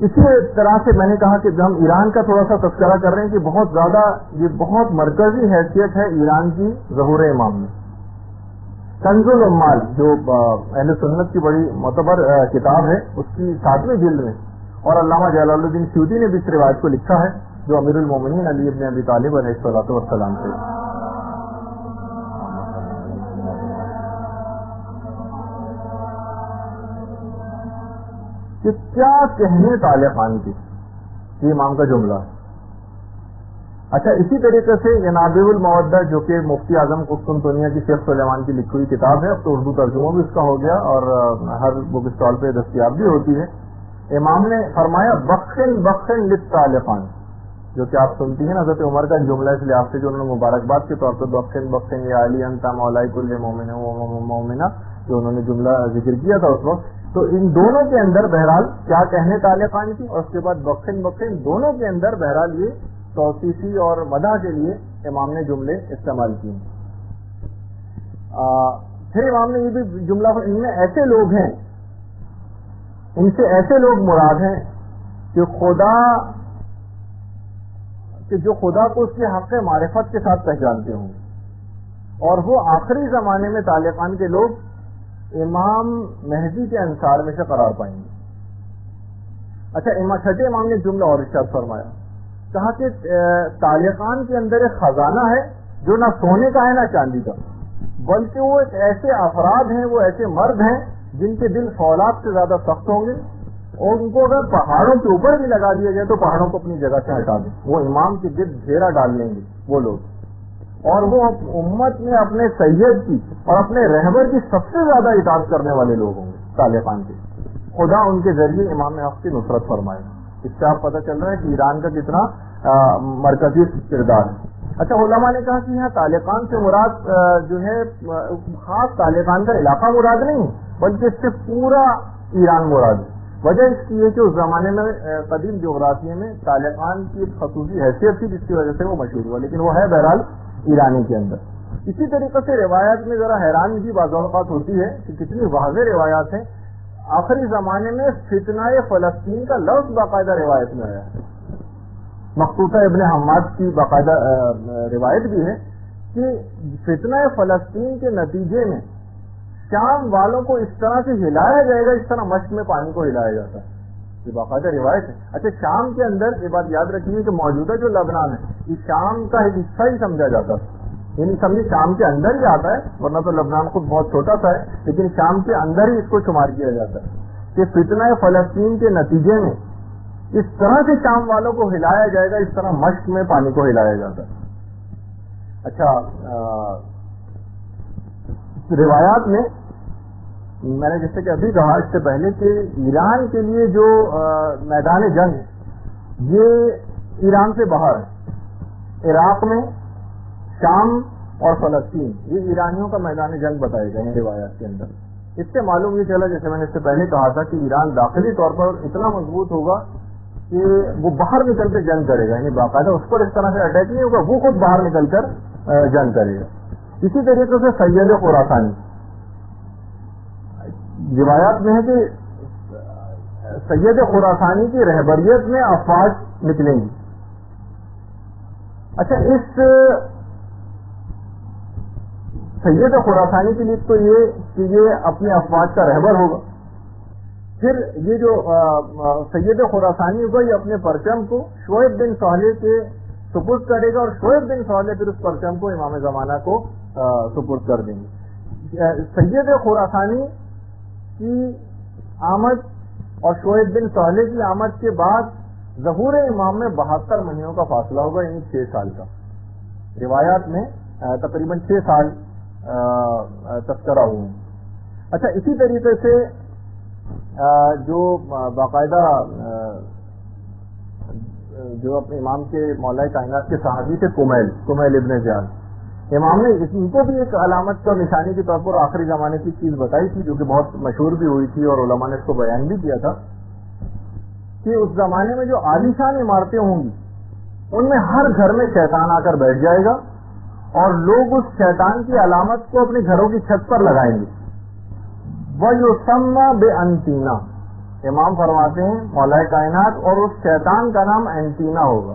اسی طرح سے میں نے کہا کہ ہم ایران کا تھوڑا سا تذکرہ کر رہے ہیں کہ بہت زیادہ یہ بہت مرکزی حیثیت ہے ایران کی ظہور امام میں۔ کنز العمال جو اہل سنت کی بڑی معتبر کتاب ہے، اس کی 7ویں جلد میں، اور علامہ جلال الدین سیوطی نے بھی اس روایت کو لکھا ہے جو امیر المومنین علی ابن ابی طالب علیہ الصلوۃ والسلام سے، کہ کیا کہنے طالع خان کی، یہ امام کا جملہ ہے۔ اچھا، اسی طریقے سے ینابیع المودہ جو کہ مفتی اعظم قسطنطنیہ کی شیخ سلیمان کی لکھی ہوئی کتاب ہے، اب تو اردو ترجمہ بھی اس کا ہو گیا اور ہر بک اسٹال پہ دستیاب بھی ہوتی ہے۔ امام نے فرمایا بخشن بخشن للطالع خان، جو کہ آپ سنتی ہیں حضرت عمر کا جملہ اس لحاظ سے جو انہوں نے مبارکباد کے طور پر بخشن بخشن یا علی انت مولا کل مومن و مومنہ جو انہوں نے جملہ ذکر کیا تھا اس وقت، تو ان دونوں کے اندر بہرحال کیا کہنے طالع خان کی اور اس کے بعد بخشن بخشن، دونوں کے اندر بہرحال یہ توصیفی اور مدح کے لیے امام نے جملے استعمال کیے۔ پھر امام نے یہ بھی جملہ، ان میں ایسے لوگ ہیں، ان سے ایسے لوگ مراد ہیں کہ جو خدا کو اس کے حق معرفت کے ساتھ پہچانتے ہوں گے، اور وہ آخری زمانے میں طالع خان کے لوگ امام مہدی کے انصار میں سے قرار پائیں گے۔ اچھا، چھٹے امام نے جملہ اور ارشاد فرمایا، کہا کہ طالع خان کے اندر ایک خزانہ ہے جو نہ سونے کا ہے نہ چاندی کا، بلکہ وہ ایک ایسے افراد ہیں، وہ ایسے مرد ہیں جن کے دل فولاد سے زیادہ سخت ہوں گے، اور ان کو اگر پہاڑوں کے اوپر بھی لگا دیا جائے تو پہاڑوں کو اپنی جگہ سے ہٹا دیں، وہ امام کے گرد گھیرا ڈال لیں گے وہ لوگ، اور وہ امت میں اپنے سید کی اور اپنے رہبر کی سب سے زیادہ اطاعت کرنے والے لوگ ہوں گے طالع خان کے۔ خدا ان کے ذریعے امام حق کی نصرت فرمائے۔ اس سے آپ پتہ چل رہا ہے کہ ایران کا کتنا مرکزی کردار ہے۔ اچھا، علماء نے کہا کہ یہاں طالع خان سے مراد جو ہے خاص طالع خان کا علاقہ مراد نہیں، بلکہ اس سے پورا ایران مراد ہے۔ وجہ اس کی ہے کہ اس زمانے میں قدیم جغرافیے میں طالع خان کی ایک خصوصی حیثیت تھی جس کی وجہ سے وہ مشہور ہوا، لیکن وہ ہے بہرحال ایرانی کے اندر۔ اسی طریقے سے روایات میں ذرا حیران بھی بعض اوقات ہوتی ہے کہ کتنی واضح روایات ہیں۔ آخری زمانے میں فتنہ فلسطین کا لفظ باقاعدہ روایت میں آیا ہے، مخطوطہ ابن حماد کی باقاعدہ روایت بھی ہے کہ فتنہ فلسطین کے نتیجے میں شام والوں کو اس طرح سے ہلایا جائے گا، اس طرح مشق میں پانی کو ہلایا جاتا ہے، یہ باقاعدہ روایت ہے۔ اچھا، شام کے اندر یہ بات یاد رکھیے کہ موجودہ جو لبنان ہے یہ شام کا ایک حصہ ہی سمجھا جاتا ہے، یعنی سمجھے شام کے اندر ہی آتا ہے، ورنہ تو لبنان خود بہت چھوٹا سا ہے، لیکن شام کے اندر ہی اس کو شمار کیا جاتا ہے کہ فتنہ فلسطین کے نتیجے میں اس طرح سے شام والوں کو ہلایا جائے گا، اس طرح مشق میں پانی کو ہلایا جاتا ہے۔ اچھا، روایات میں نے جیسے کہ ابھی کہا اس سے پہلے کہ ایران کے لیے جو میدان جنگ ہے یہ ایران سے باہر ہے، عراق میں شام اور فلسطین یہ ایرانیوں کا میدان جنگ بتائے گئے ہیں روایات کے اندر۔ اس سے معلوم یہ چلا، جیسے میں نے اس سے پہلے کہا تھا، کہ ایران داخلی طور پر اتنا مضبوط ہوگا کہ وہ باہر نکل کے جنگ کرے گا، یعنی باقاعدہ اس پر اس طرح سے اٹیک نہیں ہوگا، وہ خود باہر نکل کر جنگ کرے گا۔ اسی طریقے سے سید خراسانی روایات میں ہے کہ سید خراسانی کی رہبریت میں افواج نکلیں گی۔ اچھا، اس سید خراسانی کے لیے تو یہ کہ یہ اپنے افواج کا رہبر ہوگا، پھر یہ جو سید خراسانی ہوگا یہ اپنے پرچم کو شعیب بن صالح کے سپرد کرے گا، اور شعیب بن صالح پھر اس پرچم کو امام زمانہ کو سپرد کر دیں گے۔ سید خراسانی کی آمد اور شعیب بن صالح کی آمد کے بعد ظہور امام میں 72 مہینوں کا فاصلہ ہوگا، یعنی 6 سال کا۔ روایات میں تقریباً 6 سال تذکرہ ہوئے. اچھا اسی طریقے سے جو باقاعدہ جو اپنے امام کے مولا کائنات کے صحابی تھے کمیل ابن زیاد, امام نے ان کو بھی ایک علامت اور نشانی کے طور پر آخری زمانے کی چیز بتائی تھی جو کہ بہت مشہور بھی ہوئی تھی اور علماء نے اس کو بیان بھی کیا تھا کہ اس زمانے میں جو عالیشان عمارتیں ہوں گی ان میں ہر گھر میں شیطان آ کر بیٹھ جائے گا اور لوگ اس شیطان کی علامت کو اپنے گھروں کی چھت پر لگائیں گے. وَيُسَمَّى بِأَنْتِينَا, امام فرماتے ہیں مولا کائنات, اور اس شیطان کا نام اینٹینا ہوگا.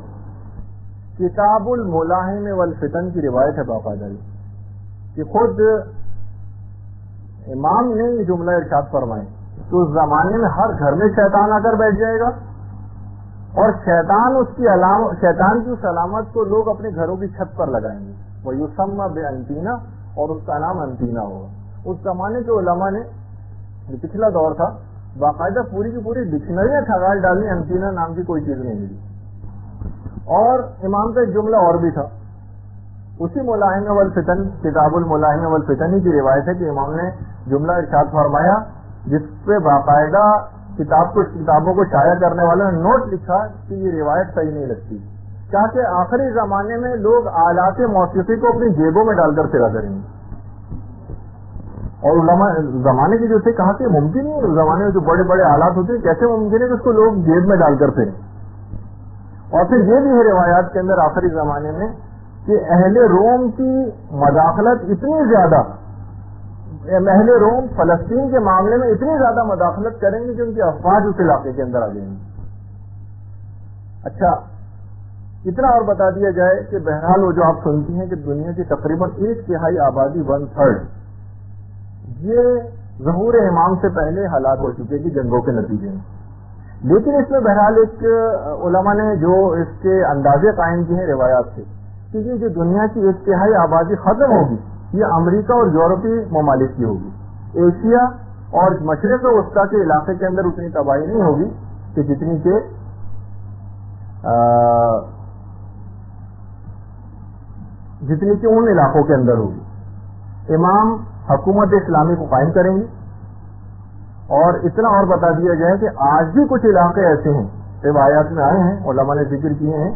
کتاب الملاحم والفتن کی روایت ہے باقاعدہ کہ خود امام نے یہ جملہ ارشاد فرمائے تو اس زمانے میں ہر گھر میں شیطان آ کر بیٹھ جائے گا اور شیطان کی اس علامت کو لوگ اپنے گھروں کی چھت پر لگائیں گے. وہ یسمى بانتینا, اور اس کا نام انتینا ہوگا. اس زمانے کے علماء نے, جو پچھلا دور تھا, باقاعدہ پوری کی پوری ڈکشنریاں کھگال ڈالی, انتینا نام کی کوئی چیز نہیں ملی. اور امام کا ایک جملہ اور بھی تھا اسی ملاحم والفتن, کتاب الملاحم والفتن کی روایت ہے کہ امام نے جملہ ارشاد فرمایا جس پہ باقاعدہ کتابوں کو شائع کرنے والوں نے نوٹ لکھا کہ یہ روایت صحیح نہیں لگتی, کہ آخری زمانے میں لوگ آلات موسیقی کو اپنی جیبوں میں ڈال کر پھرا کریں گے. اور علماء زمانے کے جو تھے کہا کہ ممکن نہیں, زمانے میں جو بڑے بڑے آلات ہوتے ہیں کیسے ممکن ہے کہ اس کو لوگ جیب میں ڈال کر پھریں. اور پھر یہ بھی ہے روایات کے اندر آخری زمانے میں کہ اہل روم کی مداخلت اتنی زیادہ, اہل روم فلسطین کے معاملے میں اتنی زیادہ مداخلت کریں گے کہ ان کی افواج اس علاقے کے اندر آ جائیں گی. اچھا اتنا اور بتا دیا جائے کہ بہرحال وہ جو آپ سنتی ہیں کہ دنیا کی تقریباً 1/3 آبادی 1/3 یہ ظہور امام سے پہلے ہلاک ہو چکے تھی جنگوں کے نتیجے میں. لیکن اس میں بہرحال ایک علماء نے جو اس کے اندازے قائم کیے ہیں روایات سے کہ یہ جو دنیا کی 1/3 آبادی ختم ہوگی یہ امریکہ اور یورپی ممالک کی ہوگی. ایشیا اور مشرق وسطیٰ کے علاقے کے اندر اتنی تباہی نہیں ہوگی کہ جتنی کہ ان علاقوں کے اندر ہوگی. امام حکومت اسلامی کو قائم کریں گے. اور اتنا اور بتا دیا جائے کہ آج بھی کچھ علاقے ایسے ہیں, روایات میں آئے ہیں, علماء نے ذکر کیے ہیں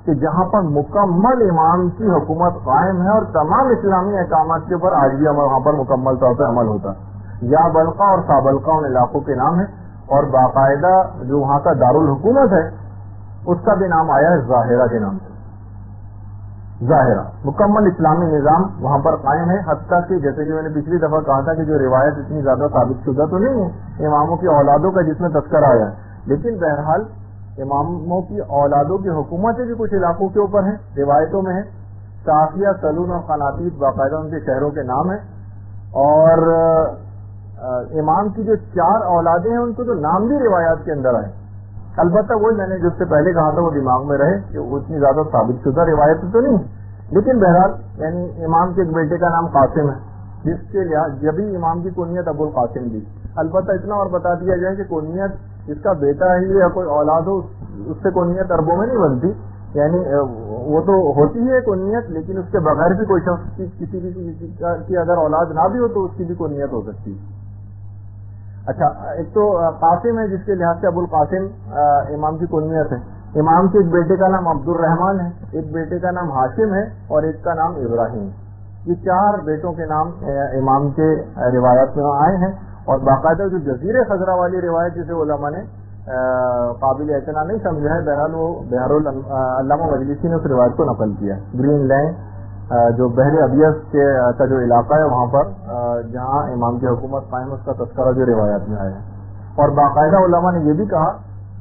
کہ جہاں پر مکمل امام کی حکومت قائم ہے اور تمام اسلامی احکامات کے اوپر آج بھی وہاں پر مکمل طور پر عمل ہوتا ہے. یا بلقا اور سابلقا ان علاقوں کے نام ہیں, اور باقاعدہ جو وہاں کا دارالحکومت ہے اس کا بھی نام آیا ہے ظاہرہ کے نام سے. ظاہرہ مکمل اسلامی نظام وہاں پر قائم ہے. حتیٰ کہ جیسے کہ میں نے پچھلی دفعہ کہا تھا کہ جو روایت اتنی زیادہ ثابت شدہ تو نہیں ہے اماموں کی اولادوں کا جس میں تذکرہ آیا ہے, لیکن بہرحال اماموں کی اولادوں کی حکومتیں بھی کچھ علاقوں کے اوپر ہیں, روایتوں میں ہے. صافیہ, سلون اور قناطیس باقاعدہ ان کے شہروں کے نام ہیں. اور امام کی جو 4 اولادیں ہیں ان کو تو نام بھی روایات کے اندر آئے. البتہ وہی میں نے جس سے پہلے کہا تھا وہ دماغ میں رہے کہ وہ اتنی زیادہ ثابت شدہ روایت تو نہیں, لیکن بہرحال یعنی امام کے ایک بیٹے کا نام قاسم ہے جس کے لحاظ جبھی امام کی کنیت ابو القاسم دی. البتہ اتنا اور بتا دیا جائے کہ کنیت جس کا بیٹا ہے یا کوئی اولاد ہو اس سے کنیت اربوں میں نہیں بنتی, یعنی وہ تو ہوتی ہے کنیت لیکن اس کے بغیر بھی کوئی شخص کسی کی اگر اولاد نہ بھی ہو تو اس کی بھی کنیت ہو سکتی ہے. اچھا ایک تو قاسم ہے جس کے لحاظ سے ابو القاسم امام کی کنیت ہے. امام کے ایک بیٹے کا نام عبد الرحمان ہے, ایک بیٹے کا نام ہاشم ہے اور ایک کا نام ابراہیم. یہ 4 بیٹوں کے نام امام کے روایات میں آئے ہیں. اور باقاعدہ جو جزیرے خضرا والی روایت جسے علماء نے قابل اعتنا نہیں سمجھا ہے, بہرحال وہ بہار علامہ مجلسی نے اس روایت کو نقل کیا. گرین لینڈ جو بحر ابیض کا جو علاقہ ہے وہاں پر جہاں امام کی حکومت قائم اس کا تذکرہ جو روایات میں آیا ہے. اور باقاعدہ علماء نے یہ بھی کہا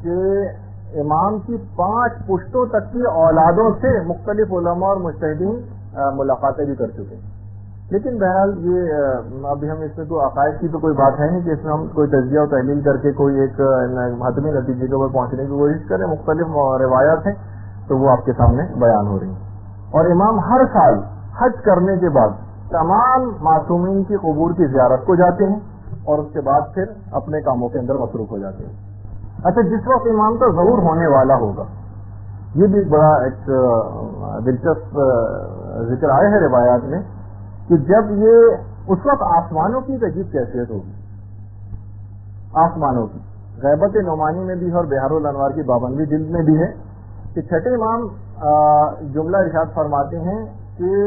کہ امام کی 5 پشتوں تک کی اولادوں سے مختلف علماء اور مجتہدین ملاقاتیں بھی کر چکے. لیکن بہرحال یہ ابھی ہم اس میں کوئی عقائد کی تو کوئی بات ہے نہیں کہ اس میں ہم کوئی تجزیہ و تحلیل کر کے کوئی ایک حتمی نتیجے کے اوپر پہنچنے کی کوشش کریں. مختلف روایات ہیں تو وہ آپ کے سامنے بیان ہو رہی ہیں. اور امام ہر سال حج کرنے کے بعد تمام معصومین کی قبور کی زیارت کو جاتے ہیں اور اس کے بعد پھر اپنے کاموں کے اندر مصروف ہو جاتے ہیں. اچھا جس وقت امام کا ظہور ہونے والا ہوگا یہ بھی بڑا ایک دلچسپ ذکر آئے ہے روایات میں کہ جب یہ اس وقت آسمانوں کی ایک عجیب کیفیت ہوگی، آسمانوں کی غیبت نعمانی میں بھی ہے اور بہار الانوار کی 52ویں جلد میں بھی ہے کہ چھٹے امام جملہ ارشاد فرماتے ہیں کہ